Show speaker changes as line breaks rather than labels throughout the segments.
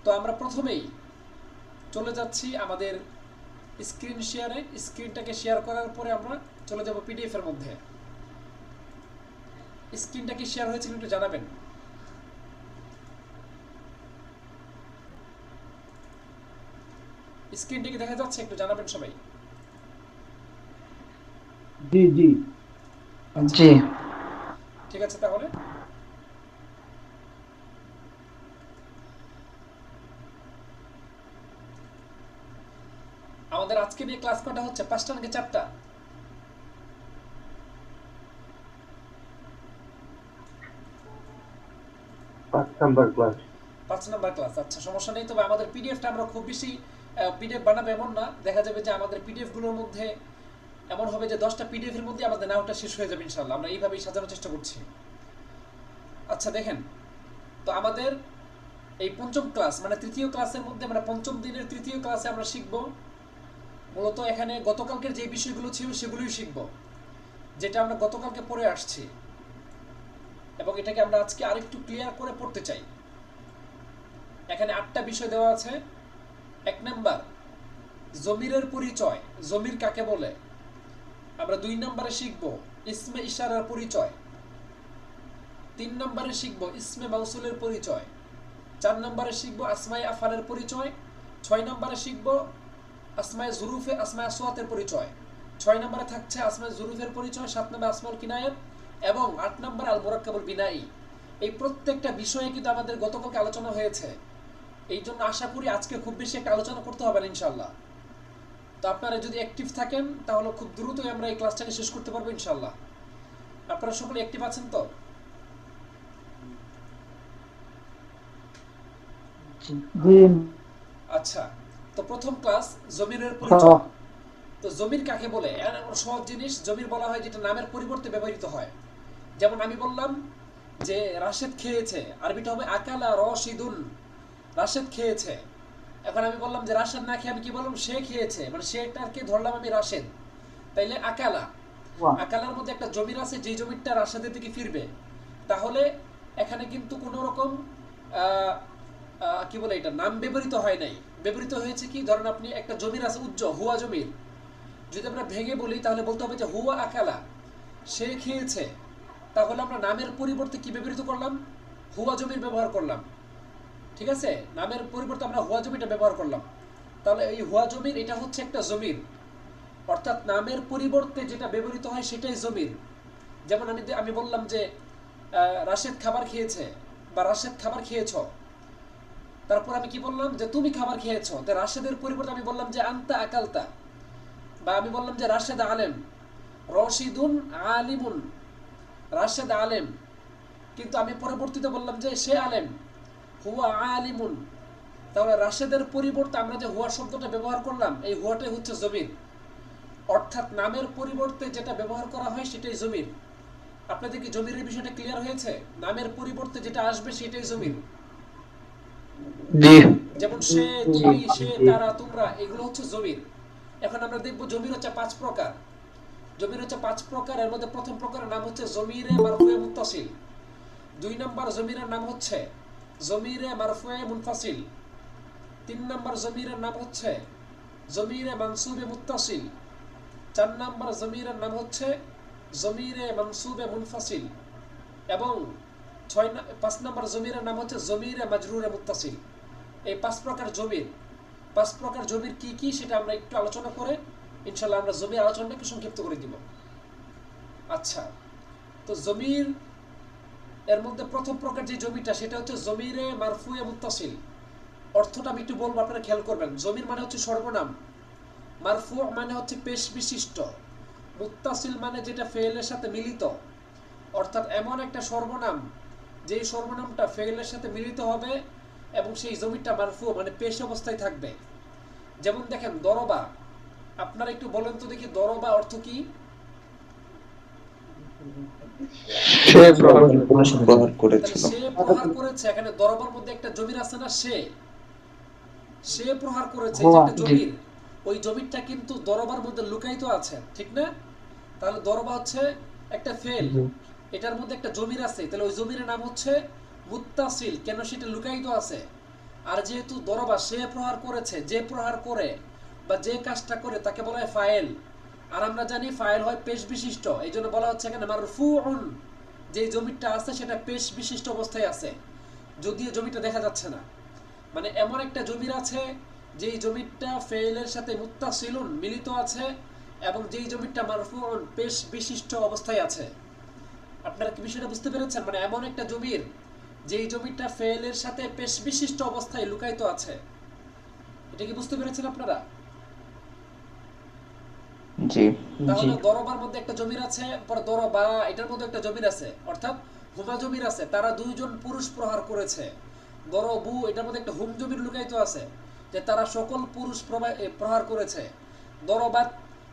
তো আমরা প্রথমেই চলে যাচ্ছি আমাদের স্ক্রিন শেয়ারে। স্ক্রিনটাকে শেয়ার করার পরে আমরা চলে যাব পিডিএফ এর মধ্যে। স্ক্রিনটা কি শেয়ার হয়েছে একটু জানাবেন। স্ক্রিনটা কি দেখা যাচ্ছে একটু জানাবেন সবাই।
জি জি।
আচ্ছা
জি।
ঠিক আছে, তাহলে আমাদের আজকে নিয়ে ক্লাস কটা হচ্ছে? 5টা নাকি 4টা?
5 নাম্বার ক্লাস।
5 number class. আচ্ছা সমস্যা নেই, তবে আমাদের পিডিএফটা আমরা খুব বেশি পিডিএফ বানাবো এমন না। দেখা যাবে যে আমাদের পিডিএফ গুলোর মধ্যে এমন হবে যে 10টা পিডিএফ এর মধ্যে আমাদের নাওটা শেষ হয়ে যাবে ইনশাআল্লাহ। আমরা এইভাবেই সাজানোর চেষ্টা করছি। আচ্ছা দেখেন, তো আমাদের এই পঞ্চম ক্লাস মানে তৃতীয় ক্লাসের মধ্যে আমরা পঞ্চম দিনের তৃতীয় ক্লাসে আমরা শিখব মূলত এখানে গতকালকের যে বিষয়গুলো ছিল সেগুলোই শিখব, যেটা আমরা গতকালকে পড়ে আসছি, এবং এটাকে আমরা আজকে আরেকটু ক্লিয়ার করে পড়তে চাই। এখানে 8টা বিষয় দেওয়া আছে। 1 নাম্বার জমিরের পরিচয়, জমির কাকে বলে। আমরা 2 নম্বরে শিখব ইসমে ইশারার পরিচয়। 3 নম্বরে শিখব ইসমে মাউসুলের পরিচয়। 4 নম্বরে শিখব আসমায়ে আফআলের পরিচয়। 6 নম্বরে শিখব আসমায়ে জুরুফে আসমায়ে আসওয়াতের পরিচয়। 6 নম্বরে থাকছে আসমায়ে জুরুফের পরিচয়। 7 নম্বরে আসমাউল কিনায়াত এবং 8 নম্বরে আল মুরাক্কাবুল বিনাই। এই প্রত্যেকটা বিষয়ে কিন্তু আমাদের গতকালকে আলোচনা হয়েছে। এই জন্য আশা করি আজকে খুব বেশি একটা আলোচনা করতে হবে না ইনশাআল্লাহ। তো আপনারা যদি অ্যাক্টিভ থাকেন তাহলে খুব দ্রুতই আমরা এই ক্লাসটাকে শেষ করতে পারবো ইনশাআল্লাহ। আপনারা সকলে অ্যাক্টিভ আছেন তো?
জি।
আচ্ছা, তো প্রথম ক্লাস জমিরের পরিচয়। তো জমির কাকে বলে? সহজ জিনিস। জমির বলা হয় যেটা নামের পরিবর্তে ব্যবহৃত হয়। যেমন আমি বললাম যে রাশেদ খেয়েছে, আরবিটা হবে আকালা রশিদুন। রাশেদ খেয়েছে। এখন আমি বললাম যে রাশেদ না খেয়ে আমি কি বললাম? সে খেয়েছে, মানে সেটাকে ধরলাম আমি রাশেদ। তাইলে আকালা, আকালার মধ্যে একটা জমির আছে যে জমিটা রাশেদের দিকে ফিরবে। তাহলে এখানে কিন্তু কোনো রকম কি বলে এটা নাম ব্যবহৃত হয় নাই। ব্যবহৃত হয়েছে কি, ধরেন আপনি একটা জমির আছে হুয়া জমির, যদি আমরা ভেঙে বলি তাহলে বলতে হবে যে হুয়া আকালা, সে খেয়েছে। তাহলে আমরা নামের পরিবর্তে কি ব্যবহৃত করলাম? হুয়া জমির ব্যবহার করলাম। ঠিক আছে, নামের পরিবর্তে আমরা হুয়া জমিটা ব্যবহার করলাম। তাহলে এই হুয়া জমির এটা হচ্ছে একটা জমির, অর্থাৎ নামের পরিবর্তে যেটা ব্যবহৃত হয় সেটাই জমির। যেমন আমি বললাম যে রাশেদ খাবার খেয়েছে বা রাশেদ খাবার খেয়েছ। তারপর আমি কি বললাম? যে তুমি খাবার খেয়েছ। তো রাশেদের পরিবর্তে আমি বললাম যে আনতা আকালতা, বা আমি বললাম যে রাশেদ আলেম, রশিদুন আলিমুন, রাশেদ আলেম। কিন্তু আমি পরবর্তীতে বললাম যে সে আলেম, হুয়া আলিমুন। তাহলে রাশেদের পরিবর্তে আমরা যে হুয়া শব্দটা ব্যবহার করলাম, এই হুয়াটাই হচ্ছে জমির। অর্থাৎ নামের পরিবর্তে যেটা ব্যবহার করা হয় সেটাই জমির। আপনাদের কি জমির বিষয়টা ক্লিয়ার হয়েছে? নামের পরিবর্তে যেটা আসবে সেটাই জমির।
জি।
যেমন সে, তুমি, সে, তারা, তোমরা, এগুলো হচ্ছে জমির। এখন আমরা দেখব জমির হচ্ছে 5 প্রকার। জমির হচ্ছে 5 প্রকার। এর মধ্যে প্রথম প্রকারের নাম হচ্ছে জমিরে মারফুয়ে মুত্তাসিল। 2 নম্বর জমিরের নাম হচ্ছে জমিরে মারফুয়ে মুনফাসিল। 3 নম্বর জমিরের নাম হচ্ছে জমিরে মানসুবে মুত্তাসিল। 4 নম্বর জমিরের নাম হচ্ছে জমিরে মানসুবে মুনফাসিল। এবং 5 নম্বর জমিরের নাম হচ্ছে জমিরে মাজরুরে মুত্তাসিল। এই 5 প্রকার জমির। 5 প্রকার জমির কি কি সেটা আমরা একটু আলোচনা করে ইনশাআল্লাহ আমরা জমির আলোচনাটা একটু সংক্ষিপ্ত করে দিব। আচ্ছা, তো জমির এর মধ্যে প্রথম প্রকার যে জমিটা সেটা হচ্ছে জমিরে মারফুয়ে মুত্তাসিল। অর্থটা আমি একটু বলবো, আপনারা খেয়াল করবেন। জমির মানে হচ্ছে সর্বনাম, মারফু মানে হচ্ছে পেশ বিশিষ্ট, মুত্তাসিল মানে যেটা ফেলের সাথে মিলিত। অর্থাৎ এমন একটা সর্বনাম যেই সর্বনামটা ফেলের সাথে মিলিত হবে এবং সেই জমিটা মারফু মানে পেশ অবস্থায় থাকবে। যেমন দেখেন দরবা, আপনারা একটু বলেন তো দেখি দরবা অর্থ কি?
সে প্রহার
তাহলে
করেছিল।
সে প্রহার করেছে। এখানে দরবার মধ্যে একটা জমির আছে না, সে, সে প্রহার করেছে, যে
হুয়া।
একটা
জি।
জমির। ওই জমিরটা কিন্তু দরবার মধ্যে লুকায়িত আছে, ঠিক না? তাহলে দরবা হচ্ছে একটা ফেল,
জি।
এটার মধ্যে একটা জমির আছে, তাহলে ওই জমির নাম হচ্ছে মুত্তাসিল। কেন? সেটা লুকায়িত আছে। আর যেহেতু দরবা সে প্রহার করেছে, যে প্রহার করে বা যে কাজটা করে তাকে বলা হয় ফাইল। আর আমরা জানি ফাইল হয় পেশ বিশিষ্ট, এই জন্য বলা হচ্ছে এখানে মারফুউন, যে জমিটা আছে সেটা পেশ বিশিষ্ট অবস্থায় আছে, যদিও জমিটা দেখা যাচ্ছে না। মানে এমন একটা জমির আছে যেই জমিটা ফেইলের সাথে মুত্তাসিলুন মিলিত আছে, এবং যেই জমিটা মারফুউন পেশ বিশিষ্ট অবস্থায় আছে। আপনারা কি বিষয়টা বুঝতে পেরেছেন? মানে এমন একটা জমির যেই জমিটা ফেইলের সাথে পেশ বিশিষ্ট অবস্থায় লুকায়িত আছে। এটা কি বুঝতে পেরেছেন আপনারা?
জি।
তাহলে দরবার মধ্যে একটা জমির আছে, পরে দরবা এটার মধ্যে একটা জমির আছে, অর্থাৎ হুমা জমির আছে, তারা দুইজন পুরুষ প্রহার করেছে। দরবু এটার মধ্যে একটা হুম জমির লুকায়িত আছে, যে তারা সকল পুরুষ প্রহার করেছে। দরবাত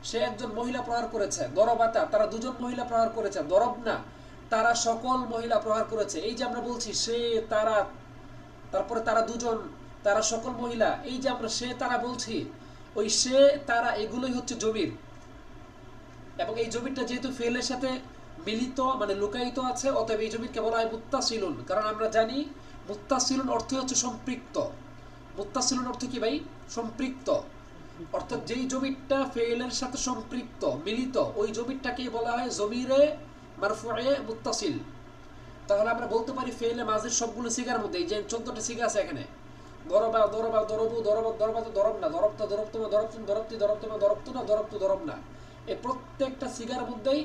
সে একজন মহিলা প্রহার করেছে। দরবাতা তারা দুজন মহিলা প্রহার করেছে। দরব না তারা সকল মহিলা প্রহার করেছে। এই যে আমরা বলছি সে তারা, তারপরে তারা দুজন, তারা সকল মহিলা, এই যে আমরা সে তারা বলছি, ওই সে তারা এগুলোই হচ্ছে জমির। এবং এই জমিটা যেহেতু ফেলের সাথে মিলিত মানে লুকায়িত আছে, অতএব এই জমিকে বলা হয় মুত্তাসিলুন। কারণ আমরা জানি মুত্তাসিলুন অর্থ হচ্ছে সম্পৃক্ত। মুত্তাসিলুন অর্থ কি ভাই? সম্পৃক্ত। অর্থাৎ যেই জমিটা ফেলের সাথে সম্পৃক্ত মিলিত, ওই জমিটাকেই বলা হয় জমিরে মারফুয়ে মুত্তাসিল। তাহলে আমরা বলতে পারি ফেলে মাঝের সবগুলো সিগার মধ্যে, এই যে 14টা সিগা আছে এখানে, দরবা দরবা দরবু দরবা দরবা তো দরব না, দরবতা দরবতমা দরবতুন দরবতি দরবতমা দরবতু না দরবতু দরব না। এই প্রত্যেকটা সিগার মধ্যেই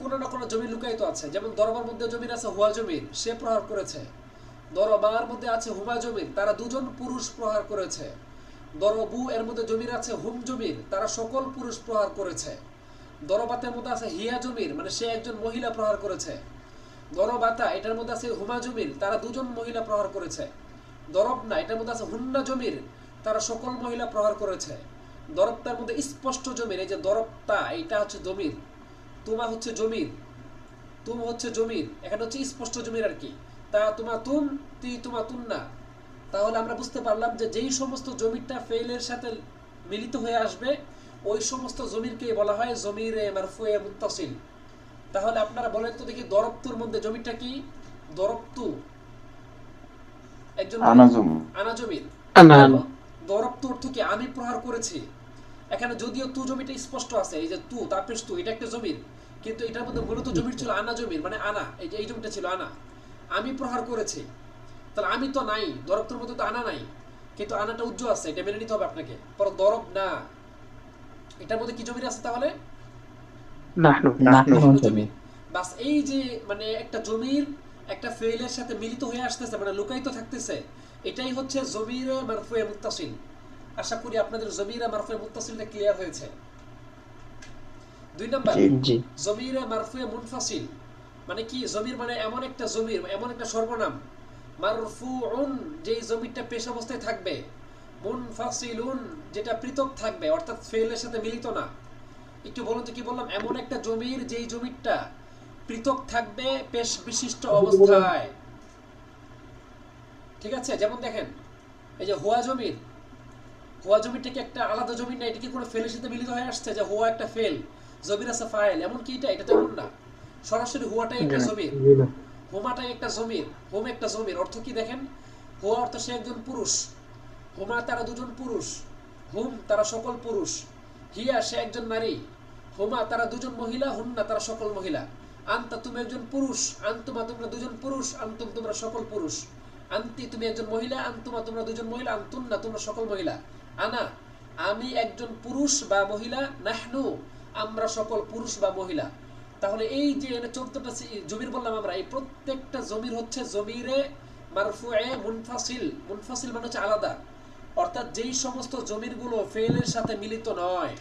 কোনো না কোনো জমি লুকায়িত আছে। যেমন দরবার মধ্যে জমির আছে হুয়া জমির, সে প্রহার করেছে। দরবার মধ্যে আছে হুমা জমির, তারা দুজন পুরুষ প্রহার করেছে। দরবু এর মধ্যে জমির আছে হুম জমির, তারা সকল পুরুষ প্রহার করেছে। দরবাতের মধ্যে আছে হিয়া জমির, মানে সে একজন মহিলা প্রহার করেছে। দরবাতা এটার মধ্যে আছে হুমা জমির, তারা দুজন মহিলা প্রহার করেছে। দরবনা এটার মধ্যে আছে হুন্না জমির, তারা সকল মহিলা প্রহার করেছে। দরবতার মধ্যে স্পষ্ট জমির, এই যে দরবতা এইটা হচ্ছে জমির, তুমা হচ্ছে জমির, তুম হচ্ছে জমির, এখানে হচ্ছে স্পষ্ট জমির আর কি। তা তুমা তুম তি তুমা তুন্না। তাহলে আমরা বুঝতে পারলাম যে যেই সমস্ত জমিটা ফেইলের সাথে মিলিত হয়ে আসবে, ওই সমস্ত জমিরকে বলা হয় জমিরে মারফুয়ে মুত্তাসিল। তাহলে আপনারা বলেন তো দেখি, দরবতুর মধ্যে জমিটা কি? দরবতু একজন
আনাজুম।
আনা জমির। দরবতু অর্থ কি? আমি প্রহার করেছি। এখানে যদিও তু জমিটা স্পষ্ট আছে, এই যে তু তাপেশ তু এটা একটা জমির, কিন্তু এটার মধ্যে মূলত জমির ছিল আনা জমির, মানে আনা, এই যে এই জমিটা ছিল আনা, আমি প্রহার করেছি। তাহলে আমি তো নাই, দরবতুর মধ্যে তো আনা নাই, কিন্তু আনাটা উজ্জ্বল আছে, এটা মেনে নিতে হবে আপনাকে। পর দরব না এটার মধ্যে কি জমির আছে তাহলে? নাহনু জমির। বাস এই যে মানে একটা জমির একটা ফেইলের সাথে মিলিত হয়ে আসতেছে, মানে লুকায়িত থাকতেছে, এটাই হচ্ছে জমিরে মারফুয়ে মুত্তাসিল। আশা করি আপনাদের জমিরে মারফুয়ে মুত্তাসিলটা ক্লিয়ার হয়েছে। 2 নাম্বার, জমিরে মারফুয়ে মুনফাসিল মানে কি? জমির মানে এমন একটা জমির, এমন একটা সর্বনাম, মারফুউন যেই জমিটা পেশ অবস্থায় থাকবে, মুনফাসিলুন যেটা পৃথক থাকবে, অর্থাৎ ফেইলের সাথে মিলিত না। একটু বলুন তো কি বললাম? এমন একটা জমির যেই জমিটা পৃথক থাকবে পেশ বিশিষ্ট অবস্থায়। ঠিক আছে? যেমন দেখেন এই যে হুয়া জমির, হুয়া জমিটা কি একটা আলাদা জমি না? এটা কি কোনো ফেলের সাথে মিলিত হয়ে আসছে যে হুয়া একটা ফেল, জমির আছে ফাইল, এমন কি এটা তো এমন না। সরাসরি হুয়াটাই একটা জমির, হুমাটাই একটা জমির, হোম একটা জমির। অর্থ কি দেখেন? হুয়া অর্থ সে একজন পুরুষ, হুমা তারা দুজন পুরুষ, হুম তারা সকল পুরুষ, হিয়া সে একজন নারী, হুমা তারা দুজন মহিলা, হুন্না তারা সকল মহিলা। আন্তা তুমি একজন পুরুষ, আন্তুমা তোমরা দুজন পুরুষ, আন্তুম তোমরা সকল পুরুষ। আন্তি তুমি একজন মহিলা, আন্তুমা তোমরা দুজন মহিলা, আন্তুন্না তোমরা সকল মহিলা। আনা আমি একজন পুরুষ বা মহিলা, নাহনু আমরা সকল পুরুষ বা মহিলা। তাহলে এই যে 14টা জমির বললাম আমরা, এই প্রত্যেকটা জমির হচ্ছে জমিরে মারফুয়ে মুনফাসিল। মুনফাসিল মানে হচ্ছে আলাদা, অর্থাৎ যেই সমস্ত জমিরগুলো ফেলের সাথে মিলিত নয়।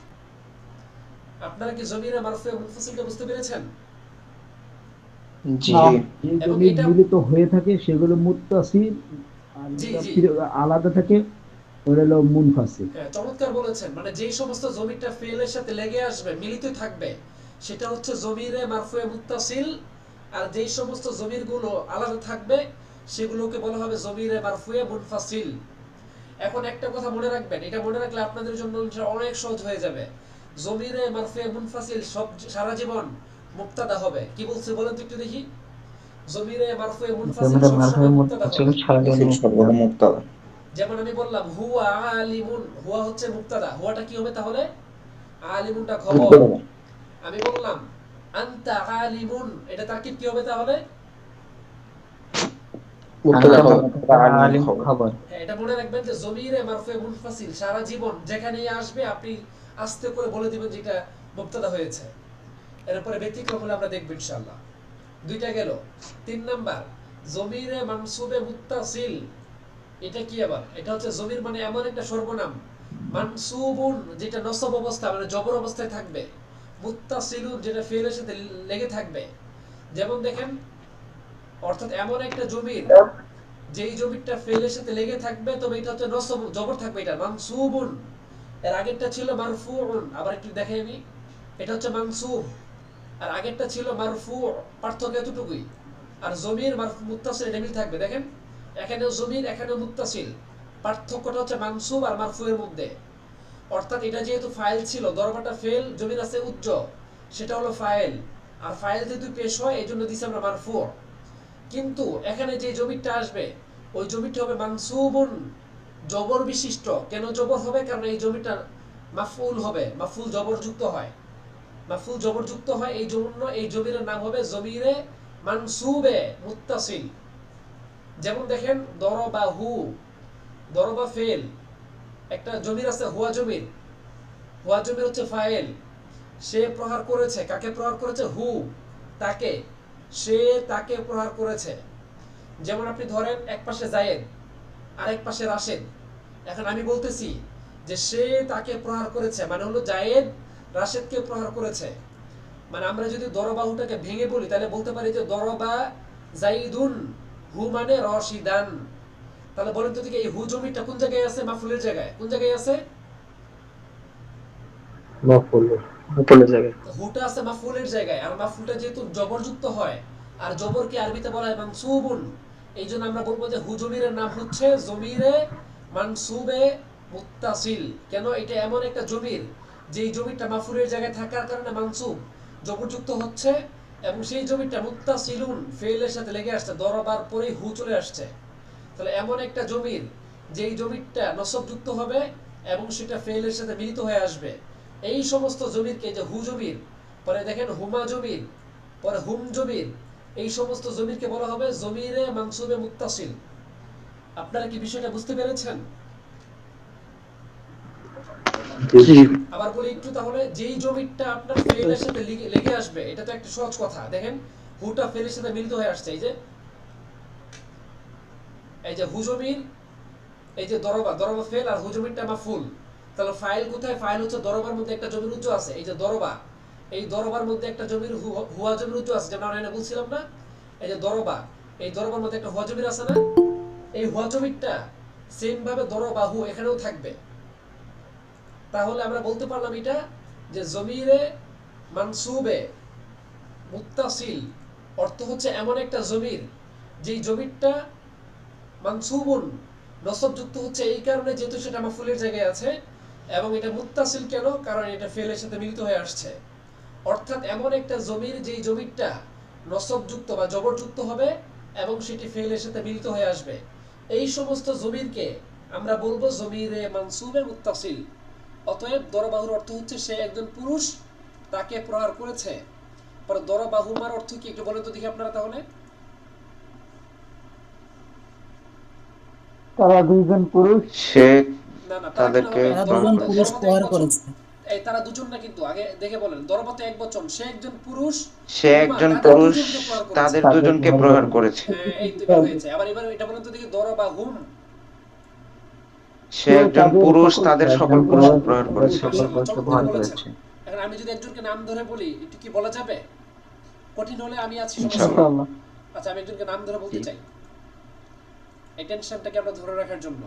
আপনারা কি জমিরে মারফুয়ে মুনফাসিলটা বুঝতে পেরেছেন?
জি।
যে জমি মিলিত হয়ে থাকে সেগুলো মুত্তাসিল, আর আলাদা থাকে ওটা হলো মুনফাসিল।
হ্যাঁ, চমৎকার বলেছেন। মানে যেই সমস্ত জমিটা ফেলের সাথে লেগে আসবে, মিলিত থাকবে, সেটা হচ্ছে জমিরে মারফুয়ে মুত্তাসিল। আর যেই সমস্ত জমিরগুলো আলাদা থাকবে সেগুলোকে বলা হবে জমিরে মারফুয়ে মুনফাসিল। এখন একটা কথা মনে রাখবেন, এটা মনে রাখলে আপনাদের জন্য অনেক সহজ হয়ে যাবে। জমিরে মারফুয়ে মুনফাসিল সব সারা জীবন মুক্তাদা হবে। কি বলছে বলেন তো একটু দেখি? জমিরে মারফুয়ে মুনফাসিল সব সময় মুক্তাদা হবে।
সর্বদা মুক্তাদা।
যেমন আমি বললাম হুয়া আলিমুন, হুয়া হচ্ছে মুবতাদা, হুয়াটা কি হবে তাহলে? আলিমুনটা খবর। আমি বললাম আনতা আলিমুন, এটা তারকিব কি হবে তাহলে?
মুবতাদা
আনতা
খবর, আলিম
আলিম
খবর।
খবর।
হ্যাঁ, এটা মনে রাখবেন যে জমিরে মারফুয়ে মুনফাসিল সারা জীবন যেখানেই আসবে আপনি আস্তে করে বলে দিবেন যে এটা মুবতাদা হয়েছে। এরপরে ব্যতিক্রম হলে আমরা দেখব ইনশাআল্লাহ। দুইটা গেল। 3 নাম্বার জমিরে মানসুবে মুত্তাসিল, এটা কি আবার? এটা হচ্ছে জমির মানে এমন একটা সর্বনাম, মানসুবুন যেটা নসব অবস্থা মানে জবর অবস্থায় থাকবে, মুত্তাসিলুন যেটা ফেলের সাথে লেগে থাকবে। যেমন দেখেন, অর্থাৎ এমন একটা জমির যেই জমিটা ফেলের সাথে লেগে থাকবে, তবে এটা হচ্ছে নসব জবর থাকবে, এটা মানসুবুন। এর আগেরটা ছিল মারফুউন, আবার একটু দেখাই আমি, এটা হচ্ছে মানসুব আর আগেরটা ছিল মারফু, পার্থক্য এতটুকুই। আর জমির মুত্তাসিল এটা মিল থাকবে, দেখেন এখানেও জমির এখানেও মুত্তাসিল, পার্থক্যটা হচ্ছে মানসুব আর মারফু এর মধ্যে। অর্থাৎ এটা যেহেতু ফাইল ছিল, দরবাটা ফেল, জমির আছে উজ্জ, সেটা হলো ফাইল, আর ফাইল যেহেতু পেশ হয় এই জন্য দিছি আমরা মারফু। কিন্তু এখানে যে জমিটা আসবে ওই জমিটা হবে মানসুবুন, জবর বিশিষ্ট। কেন জবর হবে? কারণ এই জমিটা মাফউল হবে, মাফউল জবরযুক্ত হয়, মাফউল জবরযুক্ত হয়, এই জন্য এই জমির নাম হবে জমিরে মানসুবে মুত্তাসিল। যেমন দেখেন দরবাহু, দরবা ফেল, একটা জমির আছে হুয়া জমির, হুয়া জমির হচ্ছে ফাইল, সে প্রহার করেছে, কাকে প্রহার করেছে? হু, তাকে, সে তাকে প্রহার করেছে। যেমন আপনি ধরেন এক পাশে জায়েদ আরেক পাশে রাশেদ, এখন আমি বলতেছি যে সে তাকে প্রহার করেছে, মানে হলো জায়েদ রাশেদকে প্রহার করেছে। মানে আমরা যদি দরবাহুটাকে ভেঙে বলি তাহলে বলতে পারি যে দরবা জাইদুন হু মানে রশিদান। তাহলে বলেন তো দেখি এই হু জমিটা কোন জায়গায় আছে? মাফুলের জায়গায়। কোন জায়গায় আছে?
মাফউলের জায়গায়।
হুটা আছে মাফুলের জায়গায়, আর মাফুলটা যেহেতু জবরযুক্ত হয়, আর জবরকে আরবিতে বলা হয় মানসুবুন, এই জন্য আমরা বলবো যে হু জমিরের নাম হচ্ছে জমিরে মানসুবে মুত্তাসিল। কেন? এটা এমন একটা জমির যেই জমিটা মাফুলের জায়গায় থাকার কারণে মানসুব জবরযুক্ত হচ্ছে, এবং সেই জমিটা মুত্তাসিলুন ফেলের সাথে লেগে আসছে, দরবার পরেই হু চলে আসছে। তাহলে এমন একটা জমির যেই জমিটা নসবযুক্ত হবে এবং সেটা ফেলের সাথে মিলিত হয়ে আসবে, এই সমস্ত জমিরকে, যে হু জমির, পরে দেখেন হুমা জমির, পরে হুম জমির, এই সমস্ত জমিরকে বলা হবে জমিরে মানসুবে মুত্তাসিল। আপনারা কি বিষয়টা বুঝতে পেরেছেন?
জি।
আবার বলি একটু তাহলে, যেই জমিরটা আপনার ফেলের সাথে লেগে আসবে, এটা তো একটা সহজ কথা। দেখেন হুটা ফেলের সাথে মিলিত হয়ে আসছে, এই যে হু জমির, এই যে দরবা, দরবা ফেল আর হু জমিরটা মাফুল। তাহলে ফাইল কোথায়? ফাইল হচ্ছে দরবার মধ্যে একটা জমির উজ্জ আছে, এই যে দরবা, এই দরবার মধ্যে একটা জমির হুয়া জমির উজ্জ আছে, যেমন আমরা বলছিলাম না, এই যে দরবা, এই দরবার মধ্যে একটা হুয়া জমির আছে না, এই হুয়া জমিরটা সেম ভাবে দরবা হু এখানেও থাকবে। তাহলে আমরা বলতে পারলাম এটা যে জমিরে মানসুবে মুত্তাসিল অর্থ হচ্ছে এমন একটা জমির যেই জমিরটা মানসুবুন নসবযুক্ত হচ্ছে এই কারণে যেহেতু সেটা মাফুলের জায়গায় আছে, এবং এটা মুত্তাসিল কেন? কারণ এটা ফেলের সাথে মিলিত হয়ে আসছে। অর্থাৎ এমন একটা জমির যেই জমিরটা নসবযুক্ত বা জবরযুক্ত হবে এবং সেটি ফেলের সাথে মিলিত হয়ে আসবে, এই সমস্ত জমিরকে আমরা বলবো জমিরে মানসুবে মুত্তাসিল। অতএব দরবাহুর অর্থ হচ্ছে সে একজন পুরুষ, তাকে প্রহার করেছে। পরে দরবাহুমার অর্থ কি একটু বলেন তো দেখি আপনারা তাহলে।
তারা দুইজন পুরুষ।
সে
না না, তারা কেন
তাদেরকে
হবে?
তারা
প্রহার
দুজন
করেছে।
পুরুষ
দরবাতে এক
প্রহার
বচন।
করেছে।
এই তারা দুজন না কিন্তু, আগে দেখে বলেন, দরবাতে এক বচন, সে একজন পুরুষ,
সে
হুমা
একজন
তাদের
পুরুষ,
দুজনকে প্রহার করেছে।
তাদের দুজনকে প্রহার করেছে।
হ্যাঁ, এই তো বের হয়েছে। আবার এবার এটা বলেন তো দেখি, দরবা হুম।
সে একজন পুরুষ, তাদের সকল পুরুষকে প্রহার করেছে।
মাশাআল্লাহ, চমৎকার বলেছেন। এখন আমি যদি একজনকে নাম ধরে বলি, একটু কি বলা যাবে? কঠিন হলে আমি আছি, সমস্যা নেই।
ইনশাআল্লাহ।
আচ্ছা, আমি একজনকে নাম ধরে বলতে চাই, এই টেনশনটাকে আমরা ধরে রাখার জন্য।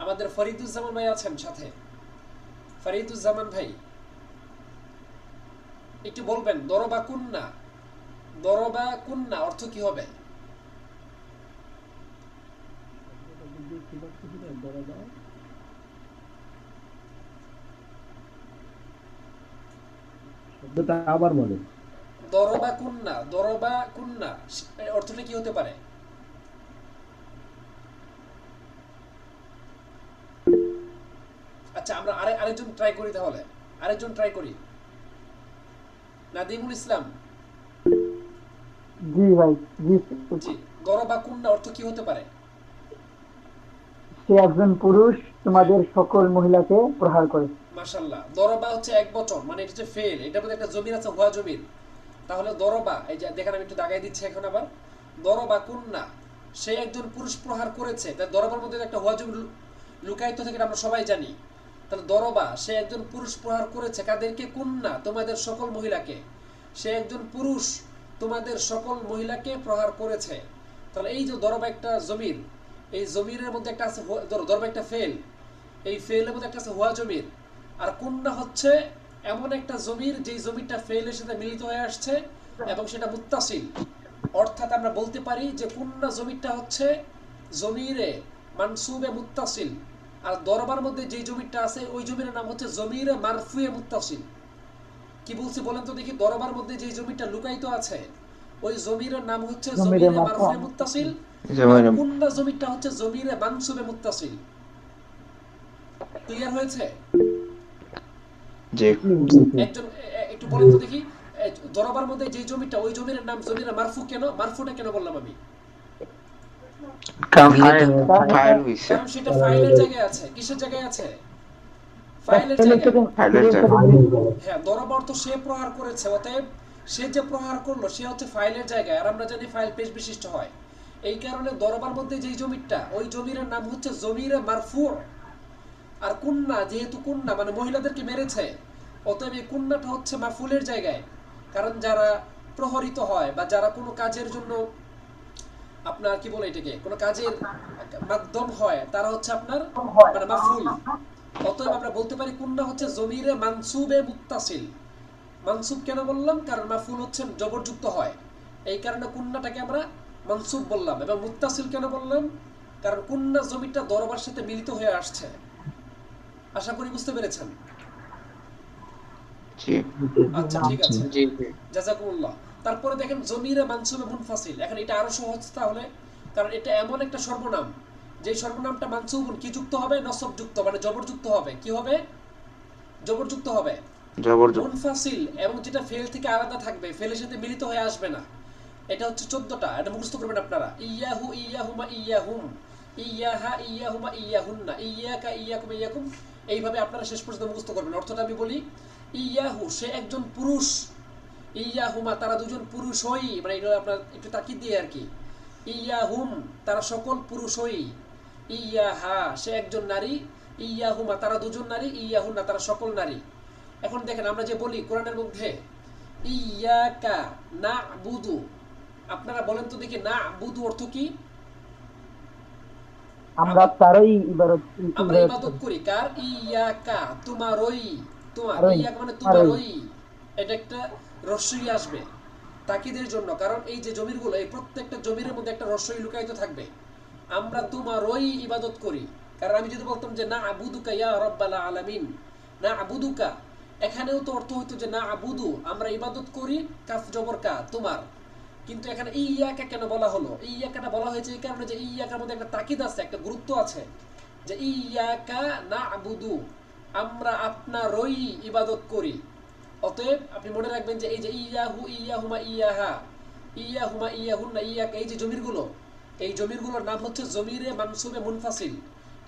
আমাদের ফরিদুজ্জামান ভাই আছেন সাথে। ফরিদুজ্জামান ভাই একটু বলবেন দরবা কুন্না, দরবা কুন্না অর্থ কি হবে?
শব্দটা আবার বলে।
দরবা কুন্না, দরবা কুন্না অর্থটা কি হতে পারে? আচ্ছা আমরা আরেকজন ট্রাই করি, তাহলে আরেকজন ট্রাই করি। নাদিমুল ইসলাম।
জি ভাই, জি।
জি, দরবা কুন্না অর্থ কি হতে পারে?
সে একজন পুরুষ
হ্যাঁ,
তোমাদের সকল মহিলাকে প্রহার করে।
মাশাআল্লাহ। দরবা হচ্ছে এক বচন, মানে এটা হচ্ছে ফেল, এটার মধ্যে একটা জমির আছে, হুয়া জমির। তাহলে দরবা, এই যে দেখেন আমি একটু দাগাই দিচ্ছি এখন আবার, দরবা কুন্না, সে একজন পুরুষ প্রহার করেছে। তাই দরবার মধ্যে একটা হুয়া জমির লুকায়িত থেকে আমরা সবাই জানি। তাহলে দরবা, সে একজন পুরুষ প্রহার করেছে কাদেরকে? কুন্না, তোমাদের সকল মহিলাকে। সে একজন পুরুষ তোমাদের সকল মহিলাকে প্রহার করেছে। তাহলে এই যে দরবা একটা জমির, এই জমিরের মধ্যে একটা আছে দরবা একটা ফেল, এই ফেলের মধ্যে একটা আছে হুয়া জমির। আর কুন্না হচ্ছে এমন একটা জমির যেই জমিটা ফেলের সাথে মিলিত হয়ে আসছে এবং সেটা মুত্তাসিল। অর্থাৎ আমরা বলতে পারি যে কুন্না জমিটা হচ্ছে জমিরে মানসুবে মুত্তাসিল, আর দরবার মধ্যে যে জমিটা আছে ওই জমির নাম হচ্ছে জমিরে মারফুয়ে মুত্তাসিল। কি বলছি বলেন তো দেখি? দরবার মধ্যে যে জমিটা লুকায়িত আছে ওই জমিরের নাম হচ্ছে
জমিরে
জমিরে
মারফু।
মারফুয়ে মুত্তাসিল, আর
যেমন
কুন্না জমিটা হচ্ছে জমিরে মানসুবে মুত্তাসিল। ক্লিয়ার হয়েছে?
যে
একজন একটু বলেন তো দেখি, দরবার মধ্যে যে জমিটা ওই জমির নাম জমিরে মারফু কেন? মারফুটা কেন বললাম আমি?
ফাইল হইছে,
কারণ সেটা ফাইলের জায়গায় আছে। কিসের জায়গায় আছে? ফাইলের জায়গায়।
ফাইলের জায়গা।
হ্যাঁ, দরবার তো সে প্রহার করেছে, অতএব সে যে প্রহার করলো সে হচ্ছে ফাইলের জায়গায়, আর আমরা জানি ফাইল পেজ বিশিষ্ট হয়। এই কারণে দরবার মধ্যে যেই জমিটা ওই জমির নাম হচ্ছে জমিরে মারফু। আর কুন্না, যেহেতু কুন্না মানে মহিলাদেরকে মেরেছে, অতএব এই কুন্নাটা হচ্ছে মাফুলের জায়গায়। কারণ যারা প্রহরিত হয় বা যারা কোনো কাজের জন্য আপনার কি বলে এটাকে, কোনো কাজের মাধ্যম হয়, তারা হচ্ছে আপনার মানে মাফুল। অতএব আমরা বলতে পারি কুন্না হচ্ছে জমিরে মানসুবে মুত্তাসিল। মানসুব কেন বললাম? কারণ মাফুল হচ্ছে জবরযুক্ত হয়, এই কারণে কুন্নাটাকে আমরা মানসুব বললাম। এবং মুত্তাসিল কেন বললাম? কারণ কুন্না জমিটা দরবার সাথে মিলিত হয়ে আসছে। আশা করি বুঝতে পেরেছেন।
জি
আচ্ছা ঠিক আছে, জাযাকুমুল্লাহ। তারপরে দেখেন জমিরে মানসুবে মুনফাসিল, এখন এটা আরো সহজ তাহলে, কারণ এটা এমন একটা সর্বনাম যে সর্বনামটা মানসুবুন কি যুক্ত হবে? নসব যুক্ত, মানে জবরযুক্ত হবে। কি হবে? জবরযুক্ত হবে।
জবরদস্ত।
মুনফাসিল, এবং যেটা ফেল থেকে আলাদা থাকবে, ফেলের সাথে মিলিত হয়ে আসবে না। এটা হচ্ছে 14টা, এটা মুখস্থ করবেন আপনারা। ইয়াহু, ইয়াহুমা, ইয়াহুম, ইয়াহা, ইয়াহুমা, ইয়াহুন্না, ইয়াকা, ইয়াকুম, ইয়াকুম। এইভাবে আপনারা শেষ পর্যন্ত মুখস্থ করবেন। অর্থটা আমি বলি, ইয়াহু, সে একজন পুরুষ, ইয়াহুমা, তারা দুজন পুরুষই, মানে এটা আপনার একটু তাকিদ দিয়ে আর কি। ইয়াহুম, তারা সকল পুরুষই। ইয়াহা, সে একজন নারী। ইয়াহুমা, তারা দুজন নারী। ইয়াহুন্না, তারা সকল নারী। এখন দেখেন আমরা যে বলি কোরআনের মধ্যে ইয়াকা না'বুদু, আপনারা বলেন তো দেখি না'বুদু অর্থ কি?
আমরা তারই
আমরা ইবাদত করি কার? ইয়াকা, তোমারই। তোমার
তোমারই,
ইয়াকা মানে তোমারই। এটা একটা রস্যই আসবে তাকিদের জন্য, কারণ এই যে জমিরগুলো, এই প্রত্যেকটা জমির মধ্যে একটা রস্যই লুকায়িত থাকবে। আমরা তোমারই ইবাদত করি। কারণ আমি যদি বলতাম যে না আবুদুকা ইয়া রাব্বাল আলামিন, না আবুদুকা, এখানেও তো অর্থ হতো যে না আবুদু, আমরা ইবাদত করি, কাফ জবর কা, তোমার। কিন্তু এখানে ইয়াকা কেন বলা হলো? ইয়াকাটা বলা হয়েছে এই কারণে যে ইয়াকার মধ্যে একটা তাকিদ আছে, একটা গুরুত্ব আছে, যে ইয়াকা না আবুদু, আমরা আপনারই ইবাদত করি। অতএব আপনি মনে রাখবেন যে এই যে ইয়াহু, ইয়াহুমা, ইয়াহা, ইয়াহুমা, ইয়াহুন্না, ইয়াকা, এই যে জমিরগুলো, এই জমিরগুলোর নাম হচ্ছে জমিরে মানসুবে মুনফাসিল।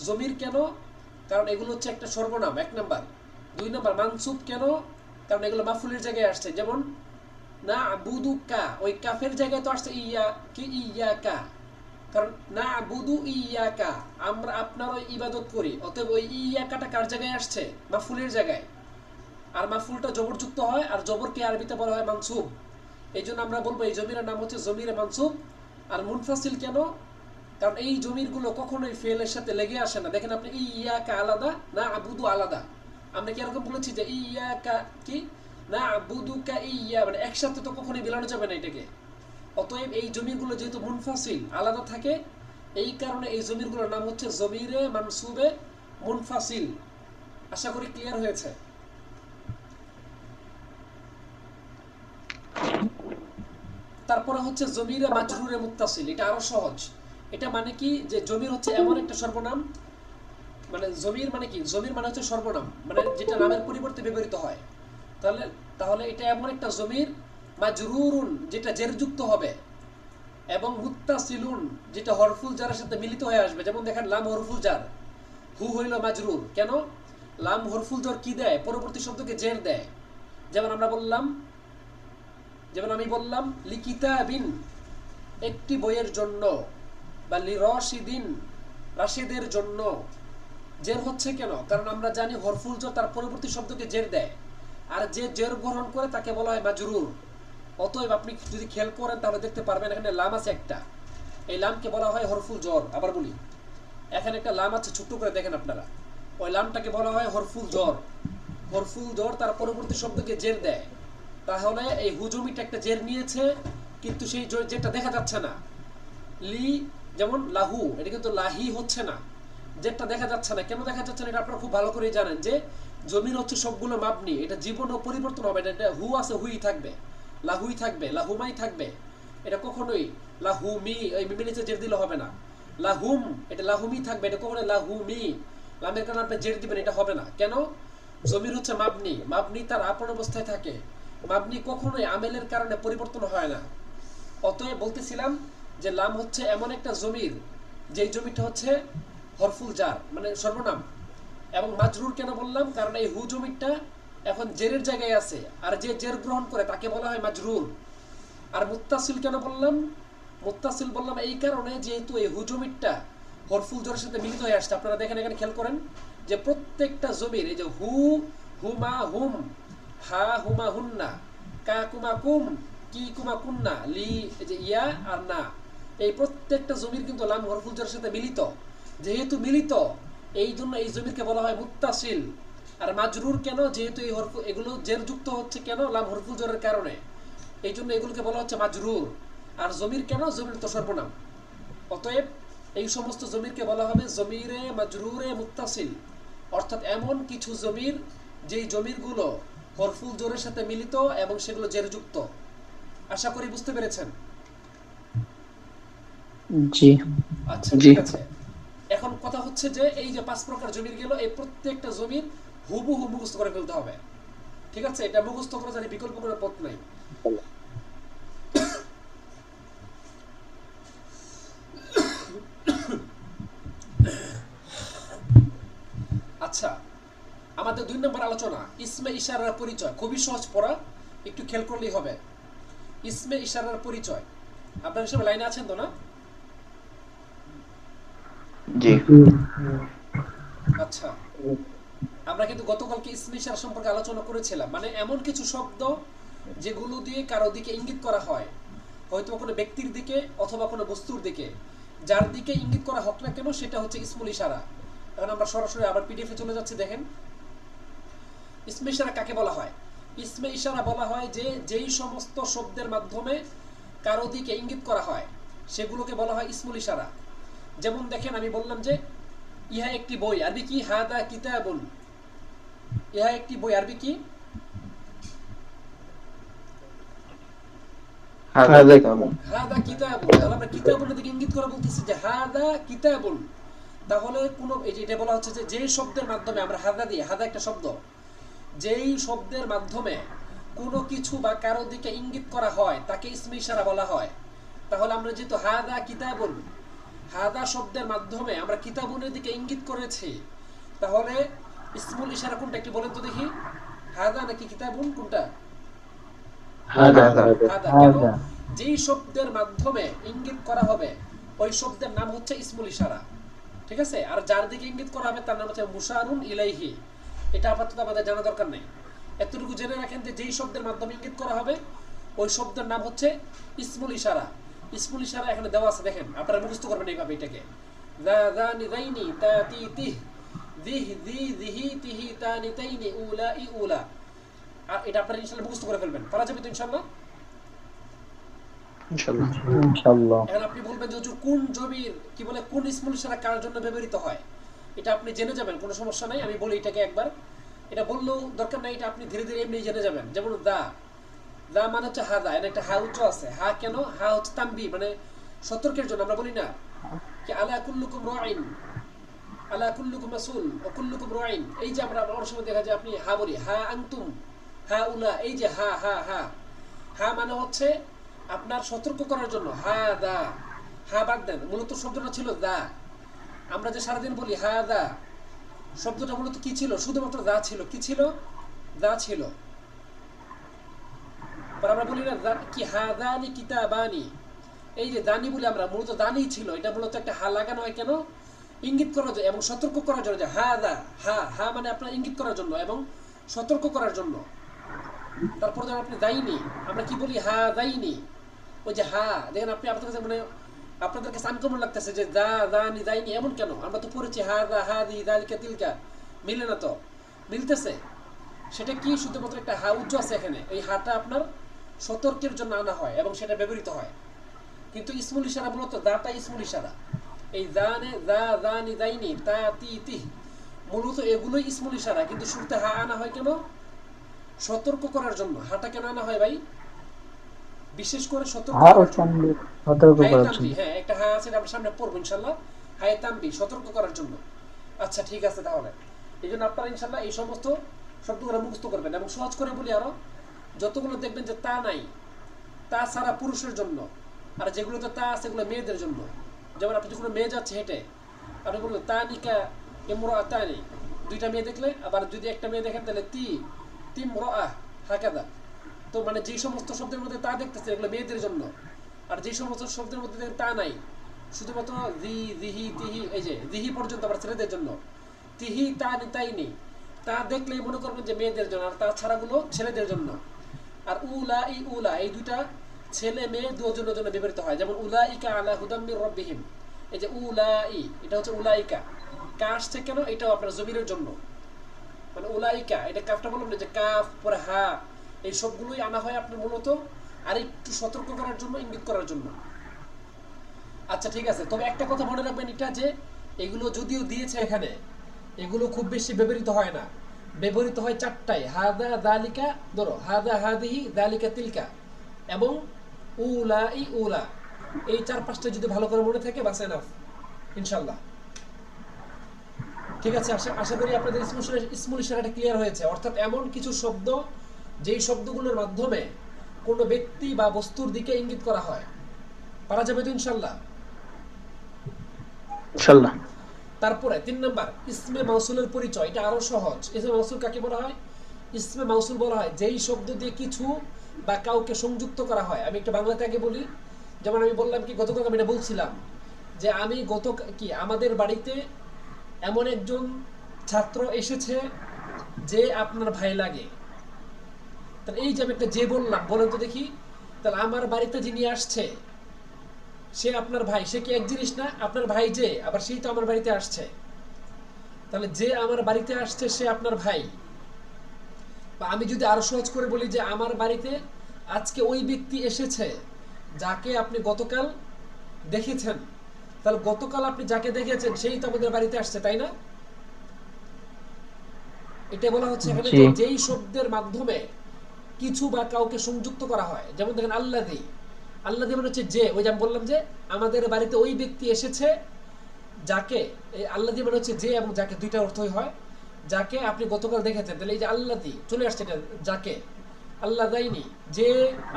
জমির কেন? কারণ এগুলো হচ্ছে একটা সর্বনাম, 1 নাম্বার। 2 নাম্বার মানসুব কেন? কারণ এগুলো মাফুলের জায়গায় আসছে। যেমন না আবুদুকা, ওই কাফের জায়গায় তো আসছে ইয়া কি, ইয়াকা। কারণ না আবুদু ইয়াকা, আমরা আপনারই ইবাদত করি। অতএব ওই ইয়াকাটা কার জায়গায় আসছে? মাফুলের জায়গায়। আর মাফুলটা জবরযুক্ত হয়, আর জবরকে আরবিতে বলা হয় মানসুব। এই জন্য আমরা বলবো এই জমিরের নাম হচ্ছে জমিরে মানসুব। আর মুনফাসিল কেন? কারণ এই জমিরগুলো কখনোই ফেলের সাথে লেগে আসে না। দেখেন আপনি ইয়াকা আলাদা, না আবুদু আলাদা। আমরা কি এরকম বলেছি যে ইয়াকা কি, না আবুদুকা ইয়া, মানে একসাথে তো কখনোই মিলানো যাবে না এটাকে। অতএব এই জমিরগুলো যেহেতু মুনফাসিল, আলাদা থাকে, এই কারণে এই জমিরগুলোর নাম হচ্ছে জমিরে মানসুবে মুনফাসিল। আশা করি ক্লিয়ার হয়েছে। তারপরে হচ্ছে জমিরে মাজরুরে মুত্তাসিল, এটা আরো সহজ। এটা মানে কি, যে জমির হচ্ছে এমন একটা সর্বনাম, মানে জমির মানে কি, জমির মানে হচ্ছে সর্বনাম, মানে যেটা নামের পরিবর্তে ব্যবহৃত হয়। তাহলে তাহলে এটা এমন একটা জমির মাজরুরুন যেটা জেরযুক্ত হবে, এবং মুত্তাসিলুন যেটা হরফুল জারের সাথে মিলিত হয়ে আসবে। যেমন দেখেন লাম হরফুল জার, হু হইল মাজরুর। কেন? লাম হরফুল জার কি দেয়? পরবর্তী শব্দকে জের দেয়। যেমন আমরা বললাম, যেমন আমি বললাম লিকিতাবিন একটি বইয়ের জন্য, বা লিরশিদিন রাশিদের জন্য। জের হচ্ছে কেন? কারণ আমরা জানি হরফুল জার তার পরবর্তী শব্দকে জের দেয়, আর যে জের গ্রহণ করে তাকে বলা হয় মাজরুর। অতএব আপনি যদি খেয়াল করেন তাহলে দেখতে পারবেন এখানে লাম আছে একটা, এই লামকে বলা হয় হরফুল জর। আবার বলি, এখানে একটা লাম আছে, ছোট্ট করে দেখেন আপনারা, ওই লামটাকে বলা হয় হরফুল জর। হরফুল জর তার পরবর্তী শব্দকে জের দেয়। তাহলে এই হুজুমিটা একটা জের নিয়েছে, কিন্তু সেই যেটা দেখা যাচ্ছে না। লি যেমন লাহু, এটা কিন্তু লাহি হচ্ছে না, যেটা দেখা যাচ্ছে না। কেন দেখা যাচ্ছে না? এটা আপনারা খুব ভালো করেই জানেন যে জমির হচ্ছে সবগুলো মাবনি, এটা জীবনও পরিবর্তন হবে না। এটা হু আছে, হুই থাকবে, লাহুই থাকবে, লাহুমাই থাকবে। এটা কখনোই লাহুমি ওই মিমি নিচে জের দিলে হবে না। লাহুম, এটা লাহুমি থাকবে, এটা কখনোই লাহুমি লামের কারণে আপনি জের দিবেন, এটা হবে না। কেন? জমির হচ্ছে মাবনি, মাবনি তার আপন অবস্থায় থাকে, মাবনি কখনোই আমেলের কারণে পরিবর্তন হয় না। অতএব বলতেছিলাম যে লাম হচ্ছে এমন একটা জমির, যেই জমিটা হচ্ছে হরফুল জার মানে সর্বনাম। এবং মাজরুর কেন বললাম? কারণ এই হু জমিটা এখন জেরের জায়গায় আছে, আর যে জের গ্রহণ করে তাকে বলা হয় মাজরুর। আর মুত্তাসিল কেন বললাম? মুত্তাসিল বললাম এই কারণে যেহেতু এই হু জমিটা হরফুল জরের সাথে মিলিত হয়ে আসছে। আপনারা দেখেন এখানে খেয়াল করেন যে প্রত্যেকটা জমির, এই যে হু, হুমা হুম, হা হুমা হুন্না, কা কুমা কুম, কি কুমা কুন্না, লি এই যে ইয়া আর না, এই প্রত্যেকটা জমির কিন্তু লাম হরফুল জরের সাথে মিলিত। যেহেতু মিলিত, এই জন্য এই জমিরকে বলা হয় মুত্তাসিল। আর মাজরুর কেন? যেহেতু এই হরফ এগুলো জের যুক্ত হচ্ছে, কেন? লাম হরফুল জরের কারণে, এই জন্য এগুলোকে বলা হচ্ছে মাজরুর। আর জমির কেন? জমির তো সর্বনাম। অতএব এই সমস্ত জমিরকে বলা হবে জমিরে মাজরুরে মুত্তাসিল, অর্থাৎ এমন কিছু জমির যেই জমিরগুলো হরফুল জোরের সাথে মিলিত এবং সেগুলো জেরযুক্ত। আশা করি বুঝতে পেরেছেন।
জি।
আচ্ছা,
জি।
ঠিক আছে। এখন কথা হচ্ছে যে এই যে 5 প্রকার জমির গেল, এই প্রত্যেকটা জমির হুবহু মুখস্থ করে ফেলতে হবে। ঠিক আছে? এটা মুখস্থ করা জানি, বিকল্প কোনো পথ নাই। আচ্ছা, আমাদের 2 নম্বর আলোচনা ইসমে ইশারার পরিচয়। খুবই সহজ পড়া, একটু খেয়াল করলেই হবে। ইসমে ইশারার পরিচয়। আপনারা সবাই লাইনে আছেন তো না?
জি।
আচ্ছা, আমরা কিন্তু গতকালকে ইসমে ইশারা সম্পর্কে আলোচনা করেছিলাম। মানে এমন কিছু শব্দ যেগুলো দিয়ে কারো দিকে ইঙ্গিত করা হয়, হয়তো কোনো ব্যক্তির দিকে অথবা কোনো বস্তুর দিকে, যার দিকে ইঙ্গিত করা হোক না কেন সেটা হচ্ছে ইসমুল ইশারা। এখন আমরা সরাসরি আবার পিডিএফে চলে যাচ্ছি। দেখেন ইসমে ইশারা কাকে বলা হয়? ইসমে ইশারা বলা হয় যে যেই সমস্ত শব্দের মাধ্যমে কারো দিকে ইঙ্গিত করা হয় সেগুলোকে বলা হয় ইসমুল ইশারা। যেমন দেখেন আমি বললাম যে ইহা একটি বই, আরবি কি? হাদা কিতাবুন। ইহা একটি বই, আরবি কি?
হাদা কিতাবুন।
হাদা কিতাবুন। তাহলে আমরা কিতাবুনের দিকে ইঙ্গিত করে বলতেছি যে হাদা কিতাবুন। তাহলে কোন এই যে এটা বলা হচ্ছে যে যেই শব্দের মাধ্যমে আমরা হাদা দিই, হাদা একটা শব্দ, যেই শব্দের মাধ্যমে কোনো কিছু বা কারো দিকে ইঙ্গিত করা হয় তাকে ইসমে ইশারা বলা হয়। তাহলে আমরা যেহেতু হাদা কিতাবুন, হাদা শব্দের মাধ্যমে আমরা কিতাবুনের দিকে ইঙ্গিত করেছি, তাহলে ইসমুল ইশারা কোনটা একটু বলেন তো দেখি? হাদা নাকি কিতাবুন, কোনটা?
হাদা।
হাদা। কেন? যেই শব্দের মাধ্যমে ইঙ্গিত করা হবে ওই শব্দের নাম হচ্ছে ইসমুল ইশারা। ঠিক আছে? আর যার দিকে ইঙ্গিত করা হবে তার নাম হচ্ছে মুশারুন ইলাইহি। এটা আপাতত আমাদের জানা দরকার নেই। এতটুকু জেনে রাখেন যে যেই শব্দের মাধ্যমে ইঙ্গিত করা হবে ওই শব্দের নাম হচ্ছে ইসমুল ইশারা। ইসমুল ইশারা এখানে দেওয়া আছে, দেখেন আপনারা মুখস্থ করবেন এইভাবে এটাকে। দা দানি দাইনি তাতি তিহ, দিহ দি দিহি তিহি তানি তাইনি উলা ই উলা। আর এটা আপনারা ইনশাআল্লাহ মুখস্থ করে ফেলবেন। পারা যাবে তো ইনশাআল্লাহ?
ইনশাআল্লাহ।
ইনশাআল্লাহ।
এখন আপনি বলবেন যে হুজুর কোন জমির কি বলে কোন ইসমুল ইশারা কার জন্য ব্যবহৃত হয়, এটা আপনি জেনে যাবেন, কোনো সমস্যা নাই। আমি বলি এটাকে একবার, এটা বললেও দরকার নাই, এটা আপনি ধীরে ধীরে এমনি জেনে যাবেন। যেমন দা, দা মানে হচ্ছে হাদা, এর একটা হা উচ্চ আছে। হা কেন? হা হচ্ছে তানবি, মানে সতর্কের জন্য। আমরা বলি না কি আলা কুল্লুকুম রাইন, আলা কুল্লুকুম মাসউল ওয়া কুল্লুকুম রাইন। এই যে আমরা অনেক সময় দেখা যায় আপনি হা বলি, হা আনতুম, হা উলা, এই যে হা হা হা, হা মানে হচ্ছে আপনার সতর্ক করার জন্য, হা দা, হা বাদ দেন, মূলত শব্দটা ছিল দা। আমরা যে সারাদিন বলি হা দা, শব্দটা মূলত কি ছিল? শুধুমাত্র দা ছিল। কি ছিল? দা ছিল। পর আমরা বলি না কি হাদানি কিতাবানি, এই যে দানি বলি আমরা, মূলত দানি ছিল। এটা মূলত একটা হা লাগানো হয় কেন? ইঙ্গিত করার জন্য এবং সতর্ক করার জন্য, যে হা দা, হা হা মানে আপনার ইঙ্গিত করার জন্য এবং সতর্ক করার জন্য। তারপর ধরেন আপনি দাইনি, আমরা কি বলি? হা দাইনি। ওই যে হা, দেখেন আপনি আপনাদের কাছে মানে আপনাদের কাছে আনকমন লাগতেছে যে দা দানি দাইনি, এমন কেন? আমরা তো পড়েছি হা দা হা দি দালিকা তিলকা, মিলে না তো? মিলতেছে। সেটা কি? শুধুমাত্র একটা হা উজ্জ আছে এখানে। এই হাটা আপনার সতর্কের জন্য আনা হয় এবং সেটা ব্যবহৃত হয়। কিন্তু ইসমুল ইশারা মূলত দাটা ইসমুল ইশারা। এই দানে দা দানি দাইনি তা তি তি, মূলত এগুলোই ইসমুল ইশারা। কিন্তু শুরুতে হা আনা হয় কেন? সতর্ক করার জন্য। হাটা কেন আনা হয় ভাই? বিশেষ করে সতর্ক
হা ও
করার জন্য।
তানবীর সতর্ক
হায়ে
করার
তানবি,
জন্য।
হ্যাঁ একটা হা আছে, আমরা সামনে পড়বো ইনশাল্লাহ। হায়ে তানবি, সতর্ক করার জন্য। আচ্ছা ঠিক আছে, তাহলে এই জন্য আপনারা ইনশাল্লাহ এই সমস্ত শব্দগুলো মুখস্থ করবেন। এবং সহজ করে বলি আরো, যতগুলো দেখবেন যে তা নাই, তা ছাড়া পুরুষের জন্য, আর যেগুলোতে তা আছে এগুলো মেয়েদের জন্য। যেমন আপনি যখন মেয়ে যাচ্ছে হেঁটে, আপনি বলবেন তা নিকা এমরা তা নেই, দুইটা মেয়ে দেখলে। আবার যদি একটা মেয়ে দেখেন তাহলে তিম র আহ হাকাদা। তো মানে যে সমস্ত শব্দের মধ্যে তা দেখতেছে এগুলো মেয়েদের জন্য, আর যে সমস্ত শব্দের মধ্যে দেখেন তা নাই, শুধুমাত্র দি দিহি তিহি, এই যে দিহি পর্যন্ত আবার ছেলেদের জন্য, তিহি তা তাই নেই, তা দেখলেই মনে করবেন যে মেয়েদের জন্য, আর তাছাড়াগুলো ছেলেদের জন্য। আর উলা এই দুইটা ছেলে মেয়ে দুজনের জন্য ব্যবহৃত হয়। যেমন উলাইকা আলা হুদাম মির রাব্বিহিম, এই যে উলাই, এটা হচ্ছে উলাইকা। কা আসছে কেন? এটাও আপনার জমিরের জন্য। মানে উলাইকা, এটা কাফটা বললাম না যে কাফ পরে হা, এই সবগুলোই আনা হয় আপনার মূলত আর একটু সতর্ক করার জন্য, ইঙ্গিত করার জন্য। আচ্ছা ঠিক আছে, তবে একটা কথা মনে রাখবেন, এটা যে এগুলো যদিও দিয়েছে এখানে, এগুলো খুব বেশি ব্যবহৃত হয় না। ব্যবহৃত হয় চারটায়, হাদা দালিকা, ধরো হাদা হাদিহি দালিকা তিলকা, এবং উলা উলা। এই চার পাঁচটা যদি ভালো করে মনে থাকে বাস এনাফ ইনশাল্লাহ। ঠিক আছে, আশা করি আপনাদের ইসমুল ইশারাটা ক্লিয়ার হয়েছে। অর্থাৎ এমন কিছু শব্দ যেই শব্দগুলোর মাধ্যমে কোনো ব্যক্তি বা বস্তুর দিকে ইঙ্গিত করা হয়। পারা যাবে তো ইনশাল্লাহ?
ইনশাল্লাহ।
তারপরে 3 নাম্বার, ইসমে মাউসুলের পরিচয়। এটা আরো সহজ। ইসমে মাউসুল কাকে বলা হয়? ইসমে মাউসুল বলা হয় যেই শব্দ দিয়ে কিছু বা কাউকে সংযুক্ত করা হয়। আমি একটু বাংলাতে আগে বলি। যেমন আমি বললাম কি, গতকাল আমি এটা বলছিলাম যে আমি আমাদের বাড়িতে এমন একজন ছাত্র এসেছে যে আপনার ভাই লাগে। তাহলে এই যে আমি একটা যে বললাম, বলেন তো দেখি, তাহলে আমার বাড়িতে যিনি আসছে সে আপনার ভাই, সে কি এক জিনিস না? আপনার ভাই যে, আবার সেই তো আমার বাড়িতে আসছে। তাহলে যে আমার বাড়িতে আসছে সে আপনার ভাই। বা আমি যদি আরো সহজ করে বলি যে আমার বাড়িতে আজকে ওই ব্যক্তি এসেছে যাকে আপনি গতকাল দেখেছেন, তাহলে গতকাল আপনি যাকে দেখেছেন সেই তো আমাদের বাড়িতে আসছে, তাই না? এটা বলা হচ্ছে এখানে
জি।
যে যেই শব্দের মাধ্যমে কিছু বা কাউকে সংযুক্ত করা হয়। যেমন দেখেন আল্লাযী, আল্লাযী মানে হচ্ছে যে, ওই যে আমি বললাম যে আমাদের বাড়িতে ওই ব্যক্তি এসেছে যাকে, এই আল্লাযী মানে হচ্ছে যে এবং যাকে, দুইটা অর্থই হয়। যাকে আপনি গতকাল দেখেছেন, তাহলে এই যে আল্লাযী চলে আসছে, এটা যাকে। আল্লাহ দাইনি, যে,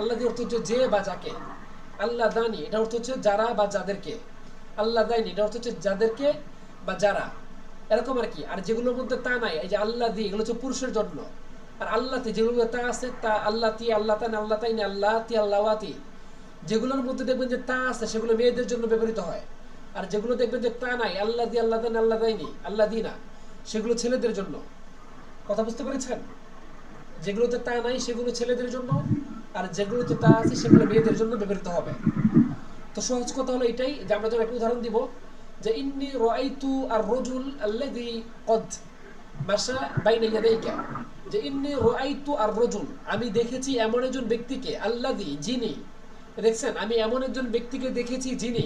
আল্লাযী অর্থ হচ্ছে যে বা যাকে। আল্লাহ দানি, এটা অর্থ হচ্ছে যারা বা যাদেরকে। আল্লাহ দাইনি, এটা অর্থ হচ্ছে যাদেরকে বা যারা, এরকম আর কি। আর যেগুলোর মধ্যে তা নাই, এই যে আল্লাহ দি, এগুলো হচ্ছে পুরুষের জন্য। আর আল্লাহতি, যেগুলোর মধ্যে তা আছে, তা আল্লাহতি, আল্লাহ তান, আল্লাহ তাইনি, আল্লাহতি, আল্লাহওয়াতি। যেগুলোর মধ্যে দেখবেন যে তা আছে সেগুলো মেয়েদের জন্য ব্যবহৃত হয়। আর যেগুলো দেখবেন যে তা নাই, আল্লাহ দি, আল্লাহ তান, আল্লাহ দাইনি, আল্লাহ দিনা, সেগুলো ছেলেদের জন্য। কথা বুঝতে পেরেছেন? যেগুলোতে তা নাই সেগুলো ছেলেদের জন্য, আর যেগুলোতে তা আছে সেগুলো মেয়েদের জন্য ব্যবহৃত হবে। তো সহজ কথা হলো এটাই, যে আমরা যখন একটা উদাহরণ দিব যে ইন্নী রাআইতু আর-রাজুল আল্লাযী ক্বাদ মাশা বাইনা ইয়াদাইকা, যে ইন্নী রাআইতু আর-রাজুল, আমি দেখেছি এমন একজন ব্যক্তিকে, আল্লাযী, যিনি, দেখছেন, আমি এমন একজন ব্যক্তিকে দেখেছি যিনি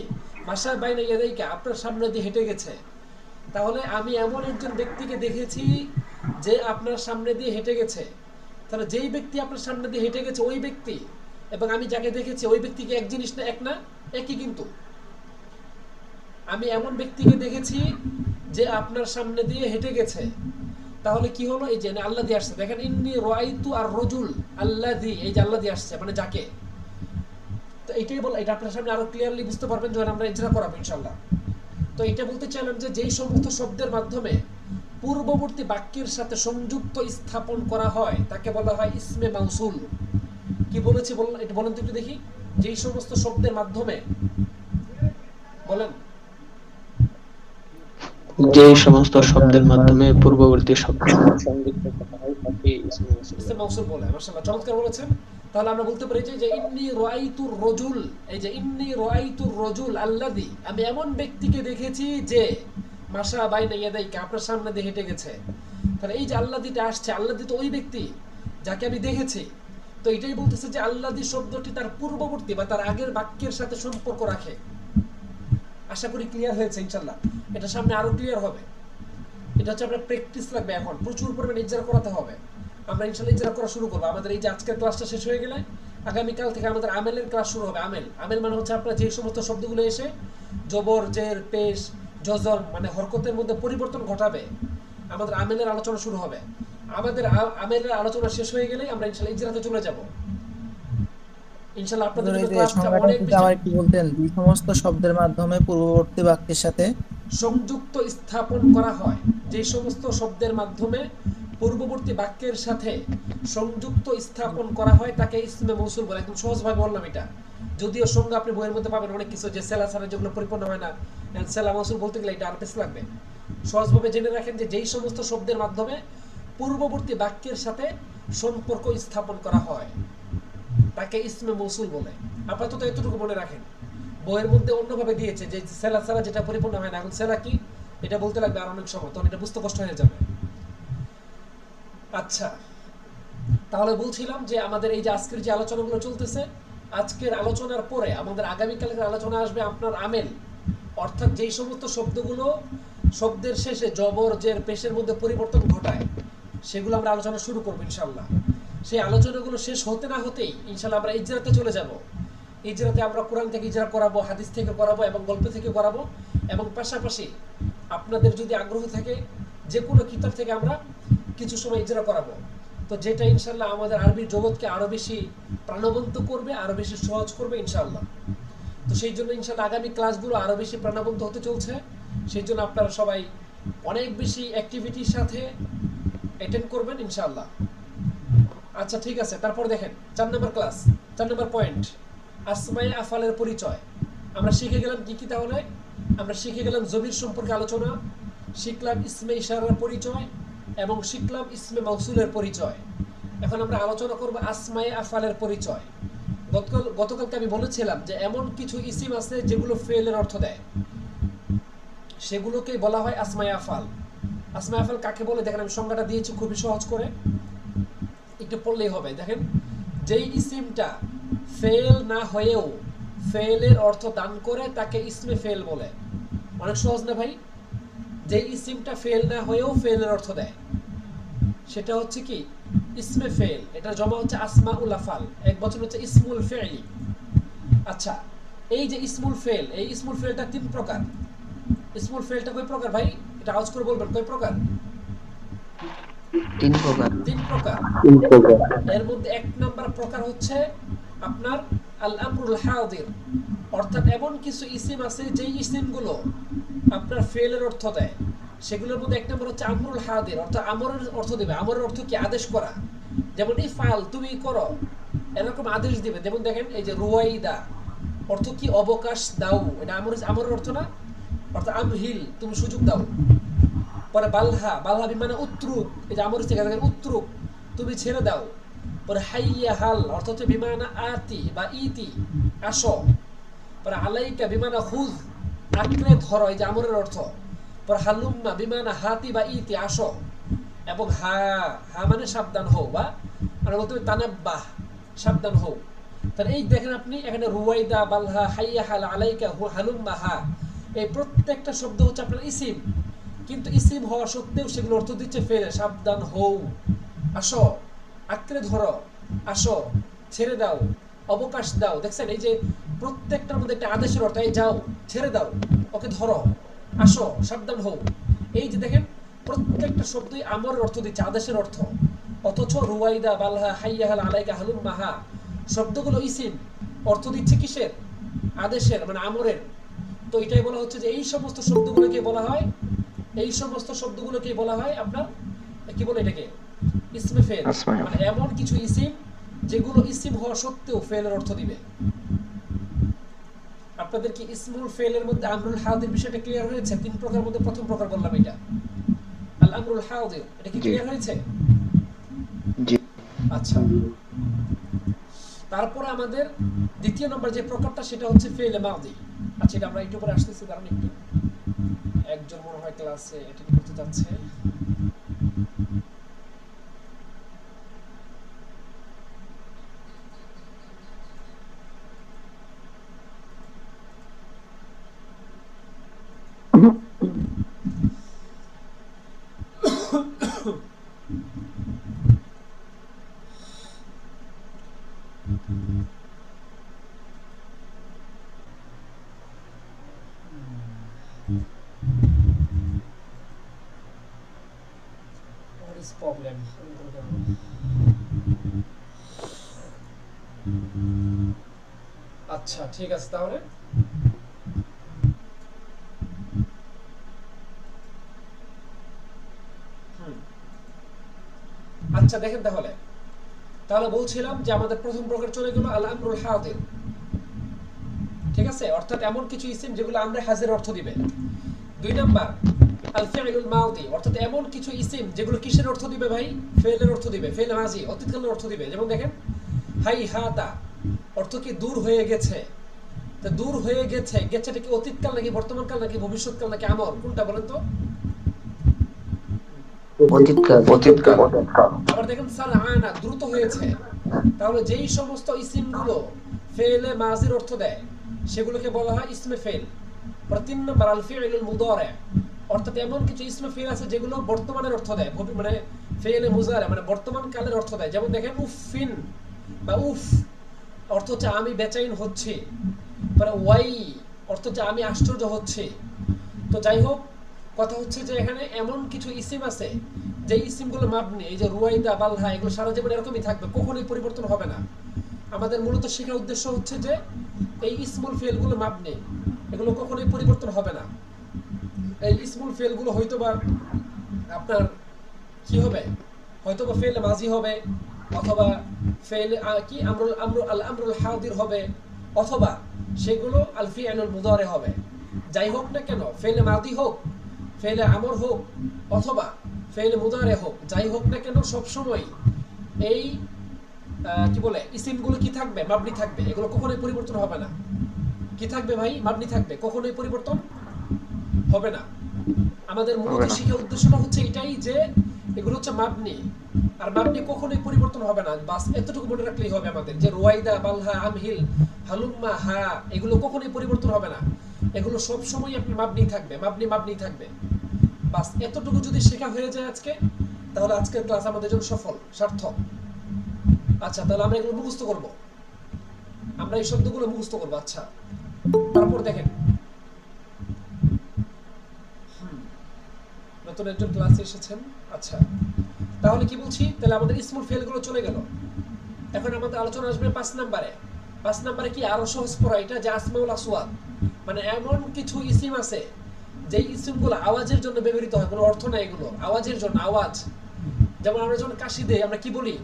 মাশা বাইনা ইয়াদাইকা, আপনার সামনে দিয়ে হেঁটে গেছে। তাহলে আমি এমন একজন ব্যক্তিকে দেখেছি যে আপনার সামনে দিয়ে হেঁটে গেছে। তাহলে যেই ব্যক্তি আপনার সামনে দিয়ে হেঁটে গেছে ওই ব্যক্তি এবং আমি যাকে দেখেছি ওই ব্যক্তিকে এক জিনিস না, এক না? একই। কিন্তু আমি এমন ব্যক্তিকে দেখেছি যে আপনার সামনে দিয়ে হেঁটে গেছে, তাহলে কি হলো? এই যে আল্লাহ দিয়ে আসছে, দেখেন ইন্নী রাআইতু আর রজুল আল্লাযী, এই যে আল্লাহ দিয়ে আসছে মানে যাকে। তো এটাই বল, এটা আপনার সামনে আরো ক্লিয়ারলি বুঝতে পারবেন যখন আমরা ইজরা করাবো ইনশাআল্লাহ। তো এটা বলতে চাইলাম যে যেই সমস্ত শব্দের মাধ্যমে পূর্ববর্তী বাক্যের সাথে সংযুক্ত স্থাপন করা হয় তাকে বলা হয় ইসমে মাউসুল। কি বলেছি বলুন, এটা বলেন তো একটু দেখি। যেই সমস্ত শব্দের মাধ্যমে, বলেন।
যে সমস্ত শব্দের মাধ্যমে পূর্ববর্তী শব্দ সংযুক্ত করা হয় তাকে ইসমে মাউসুল
ইসমে
বলে।
মাউসুল বলে। মাশাআল্লাহ, চমৎকার বলেছেন। তাহলে আমরা বলতে পারি যে ইন্নী রাআইতুর রজুল, এই যে ইন্নী রাআইতুর রজুল আল্লাযী, আমি এমন ব্যক্তিকে দেখেছি যে মাশা বাইনা ইয়াদাইকা, আপনার সামনে দিয়ে হেঁটে গেছে। তাহলে এই যে আল্লাযীটা আসছে, আল্লাযী তো ওই ব্যক্তি যাকে আমি দেখেছি। তো এটাই বলতেছে যে আল্লাযী শব্দটি তার পূর্ববর্তী বা তার আগের বাক্যের সাথে সম্পর্ক রাখে। আশা করি ক্লিয়ার হয়েছে ইনশাআল্লাহ। এটা সামনে আরো ক্লিয়ার হবে। এটা হচ্ছে আপনার প্র্যাকটিস লাগবে, এখন প্রচুর পরিমাণে ইজরা করাতে হবে। আমরা ইনশাআল্লাহ ইজরা করা শুরু করবো। আমাদের এই যে আজকের ক্লাসটা শেষ হয়ে গেলে আগামীকাল থেকে আমাদের আমেলের ক্লাস শুরু হবে। আমেল, আমেল মানে হচ্ছে আপনার যে সমস্ত শব্দগুলো এসে জবর, জের, পেশ, জজম মানে হরকতের মধ্যে পরিবর্তন ঘটাবে, আমাদের আমেলের আলোচনা শুরু হবে। আমাদের আমেলের আলোচনা শেষ হয়ে গেলে আমরা ইনশাআল্লাহ ইজরাতে চলে যাব। ইনশাআল্লাহ আপনাদের জন্য ক্লাসটা অনেক বেশি
আবার কি বলতেন, দুই সমস্ত শব্দের মাধ্যমে পূর্ববর্তী বাক্যের সাথে
সংযুক্ত স্থাপন করা হয়। যে সমস্ত শব্দের মাধ্যমে পূর্ববর্তী বাক্যের সাথে সংযুক্ত স্থাপন করা হয় তাকে ইসমে মৌসুল বলে। একদম সহজভাবে বললাম এটা, যদিও সংজ্ঞা আপনি বইয়ের মধ্যে পাবেন অনেক কিছু, যে সেলা ছাড়া যেগুলো পরিপূর্ণ হয় না, সেলা মৌসুল বলতে গেলে এটা আর বেশ লাগবে। সহজভাবে জেনে রাখেন যে যেই সমস্ত শব্দের মাধ্যমে পূর্ববর্তী বাক্যের সাথে সম্পর্ক স্থাপন করা হয় তাকে ইসমে মৌসুল বলে। আপাতত এতটুকু মনে রাখেন। বইয়ের মধ্যে অন্যভাবে দিয়েছে যে সেলা ছাড়া যেটা পরিপূর্ণ হয় না, এখন সেলা কি এটা বলতে লাগবে আর অনেক সময়, তখন এটা বুঝতে কষ্ট হয়ে যাবে। আচ্ছা, তাহলে বলছিলাম যে আমাদের এই যে আজকের যে আলোচনাগুলো চলতেছে, আজকের আলোচনার পরে আমাদের আগামীকালের আলোচনা আসবে আপনার আমেল, অর্থাৎ যেই সমস্ত শব্দগুলো শব্দের শেষে জবর, জের, পেশের মধ্যে পরিবর্তন ঘটায় সেগুলো আমরা আলোচনা শুরু করবো ইনশাআল্লাহ। সেই আলোচনাগুলো শেষ হতে না হতেই ইনশাআল্লাহ আমরা ইজরাতে চলে যাব। ইজরাতে আমরা কোরআন থেকে ইজরা করাবো, হাদিস থেকে করাবো এবং গল্প থেকে করাবো, এবং পাশাপাশি আপনাদের যদি আগ্রহ থাকে যে কোনো কিতাব থেকে আমরা কিছু সময় ইজরা করাবো। তো যেটা ইনশাআল্লাহ আমাদের আরবি জগৎকে আরো বেশি প্রাণবন্ত করবে, আরো বেশি সহজ করবে ইনশাআল্লাহ। তো সেই জন্য ইনশাআল্লাহ আগামী ক্লাসগুলো আরো বেশি প্রাণবন্ত হতে চলছে। সেই জন্য আপনারা সবাই অনেক বেশি অ্যাক্টিভিটির সাথে অ্যাটেন্ড করবেন ইনশাআল্লাহ। আচ্ছা ঠিক আছে, তারপর দেখেন 4 নম্বর ক্লাস, 4 নম্বর পয়েন্ট, আসমায়ে আফআলের পরিচয়। আমরা শিখে গেলাম কি কি? তাহলে আমরা শিখে গেলাম জমির সম্পর্কে আলোচনা, শিখলাম ইসমে ইশারার পরিচয় এবং শিখলাম ইসমে মাউসুলের পরিচয়। এখন আমরা আলোচনা করব আসমায়ে আফআলের পরিচয়। গতকালকে আমি বলেছিলাম যে এমন কিছু ইসিম আছে যেগুলো ফেলের অর্থ দেয়, সেগুলোকে বলা হয় আসমায়ে আফআল। আসমায়ে আফআল কাকে বলে দেখেন, আমি সংজ্ঞাটা দিয়েছি খুবই সহজ করে, একটু পড়লেই হবে। দেখেন, যেই ইসিমটা ফেল না হয়েও ফেলের অর্থ দান করে তাকে ইসমে ফেল বলে। অনেক সহজ না ভাই? যেই ইসিমটা ফেল না হয়েও ফেলের অর্থ দেয় সেটা হচ্ছে কি ইসমে ফেল। এটা জমা হচ্ছে আসমাউল আফআল, এক বচন হচ্ছে ইসমুল ফেইলি। আচ্ছা, এই যে ইসমুল ফেল, এই ইসমুল ফেলটা 3 প্রকার। ইসমুল ফেলটা কয় প্রকার ভাই? এটা আওয়াজ করে বলবেন, কয় প্রকার?
3 প্রকার।
3 প্রকার।
3 প্রকার।
এর মধ্যে 1 নাম্বার প্রকার হচ্ছে আপনার আল আমরুল হাদির, অর্থাৎ এমন কিছু ইসিম আছে যেই ইসিমগুলো আপনার ফেলের অর্থ দেয়, সেগুলোর মধ্যে 1 নম্বর হচ্ছে আমরুল হাদির, অর্থাৎ আমরের অর্থ দেবে। আমরের অর্থ কি? আদেশ করা। যেমন ইফআল, তুমি করো, এরকম আদেশ দিবে। যেমন দেখেন এই যে রুয়াইদা, অর্থ কি? অবকাশ দাও। এটা আমরের অর্থ না? অর্থাৎ আমহিল, তুমি সুযোগ দাও। পরে বালহা, বালহা বিমানে উত্তরুক, এই যে আমরের থেকে দেখেন উত্তরুক, তুমি ছেড়ে দাও। পরে হাইয়া হাল, অর্থ হচ্ছে বিমানা আতি বা ইতি, আসো। পরে আলাইকা বিমানা হুজ, আঁকড়ে ধরো, এই যে আমরের অর্থ। পরে হালুম্মা বিমানা হাতি বা ইতি, আসো। এবং হা, হা মানে সাবধান হও, বা মানে বলতে হবে তানাব্বাহ, সাবধান হও। তাহলে এই দেখেন আপনি এখানে রুয়াইদা, বালহা, হাইয়া হাল, আলাইকা, হালুম্মা, হা, এই প্রত্যেকটা শব্দ হচ্ছে আপনার ইসিম, কিন্তু ইসিম হওয়া সত্ত্বেও সেগুলো অর্থ দিচ্ছে ফেলে। সাবধান হও, আসো, আঁকড়ে ধরো, আসো, ছেড়ে দাও, অবকাশ দাও। দেখছেন এই যে প্রত্যেকটার মধ্যে একটা আদেশের অর্থ, এই যাও, ছেড়ে দাও, ওকে ধরো, আসো, সাবধান হও। এই যে দেখেন প্রত্যেকটা শব্দই আমরের অর্থ দিচ্ছে, আদেশের অর্থ, অথচ রুয়াইদা বালহা হাইয়াহাল আলাইকা হালুম মাহা শব্দগুলো ইসিম, অর্থ দিচ্ছে কিসের? আদেশের, মানে আমরের। তো এটাই বলা হচ্ছে যে এই সমস্ত শব্দগুলোকে বলা হয়, এই সমস্ত শব্দগুলোকে বলা হয় আপনার কি বলে এটাকে? ইসমে ফেল। মানে এমন কিছু ইসিম যেগুলো ইসিম হওয়া সত্ত্বেও ফেলের অর্থ দিবে। আপনাদের কি ইসমুল ফেলের মধ্যে আমরুল হাদির বিষয়টা ক্লিয়ার হয়েছে? তিন প্রকারের মধ্যে প্রথম প্রকার বললাম এটা, আল আমরুল হাদির। এটা কি ক্লিয়ার হয়েছে?
জি।
আচ্ছা, তারপরে আমাদের দ্বিতীয় নম্বর যে প্রকারটা সেটা হচ্ছে ফেলে মাদি। আচ্ছা, এটা আমরা একটু পরে আসতেছি, কারণ একটু একজন মনে হয় ক্লাসে অ্যাটেন্ড করতে যাচ্ছে। What is problem? আচ্ছা, ঠিক আছে তাহলে। আচ্ছা দেখেন তাহলে, তাহলে বলছিলাম যে আমাদের প্রথম প্রকার চলে গেল আল আমরুল হাদির, ঠিক আছে, অর্থাৎ এমন কিছু ইসিম যেগুলো আমরা হাজির অর্থ দিবে। দুই নাম্বার আল ফিউলুল মাদি, অর্থাৎ এমন কিছু ইসিম যেগুলো কিসের অর্থ দিবে ভাই? ফেলের অর্থ দিবে, ফেল মাজি, অতীতকালের অর্থ দিবে। যেমন দেখেন হাই হাতা, অর্থ কি দূর হয়ে গেছে। তো দূর হয়ে গেছে, গেছেটা কি অতীতকাল নাকি বর্তমানকাল নাকি ভবিষ্যৎকাল নাকি আমল, কোনটা বলেন তো?
অতীতকাল।
আবার দেখেন সারআনা, দ্রুত হয়েছে। তাহলে যেই সমস্ত ইসিমগুলো ফেলে মাজির অর্থ দেয় সেগুলোকে বলা হয় ইসমে ফেল। তিন নম্বর আল ফিউলুল মুদারি, অর্থাৎ এমন কিছু ইসমে ফেল আছে যেগুলো বর্তমানের অর্থ দেয়, মানে ফেলে মুজারে মানে বর্তমান কালের অর্থ দেয়। যেমন দেখেন উফিন বা উফ, অর্থ হচ্ছে আমি বেচাইন হচ্ছে। ওয়াই, অর্থ হচ্ছে আমি আশ্চর্য হচ্ছে। তো যাই হোক, কথা হচ্ছে যে এখানে এমন কিছু ইসিম আছে যে ইসিমগুলো মাবনি, এই যে রুয়াইদা বালহা, এগুলো সারা জীবন এরকমই থাকবে, কখনোই পরিবর্তন হবে না। আমাদের মূলত শেখার উদ্দেশ্য হচ্ছে যে এই ইসমুল ফেলগুলো মাবনি, এগুলো কখনোই পরিবর্তন হবে না। এই ইসমুল ফেলগুলো হয়তোবা আপনার কি হবে, হয়তোবা ফেল মাজি হবে, অথবা ফেল কি আমরুল আমরুল আল আমরুল হাদির হবে, অথবা সেগুলো আল ফিউলুল মুদারি হবে। যাই হোক না কেন, ফেল মাদি হোক, ফেলে আমর হোক, অথবা ফেলে মুদারে হোক, যাই হোক না কেন, সবসময় এই কি বলে ইসিমগুলো কি থাকবে? মাবনি থাকবে, এগুলো কখনোই পরিবর্তন হবে না। কি থাকবে ভাই? মাবনি থাকবে, কখনোই পরিবর্তন হবে না। আমাদের মূলত শিক্ষার উদ্দেশ্যটা হচ্ছে এটাই যে এগুলো হচ্ছে মাবনি, আর মাবনি কখনোই পরিবর্তন হবে না। বাস এতটুকু মনে রাখলেই হবে আমাদের, যে রুয়াইদা বালহা আমহিল হালুম্মা হা, এগুলো কখনোই পরিবর্তন হবে না, এগুলো সব সময় আপনি মাবনি থাকবে, মাবনি মাবনি থাকবে। বাস এতটুকু যদি শেখা হয়ে যায় আজকে, তাহলে আজকের ক্লাস আমাদের জন্য সফল, সার্থক। আচ্ছা, তাহলে আমরা এগুলো মুখস্থ করব, আমরা এই শব্দগুলো মুখস্থ করব। আচ্ছা, তারপর দেখেন নতুন একজন ক্লাসে এসেছেন। আচ্ছা, তাহলে কি বলছি, তাহলে আমাদের ইসমুল ফেলগুলো চলে গেল। এখন আমাদের আলোচনা আসবে 5 নম্বরে। 5 নম্বরে কি আরো সহজ পড়া, এটা যে আসমাউল আসওয়াত, মানে এমন কিছু ইসিম আছে যে ইসিমগুলো আওয়াজের জন্য ব্যবহৃত হয়, কোনো অর্থ নাই, এগুলো আওয়াজের জন্য, আওয়াজ। যেমন আমরা যখন কাশি দেই, আমরা কি বলি,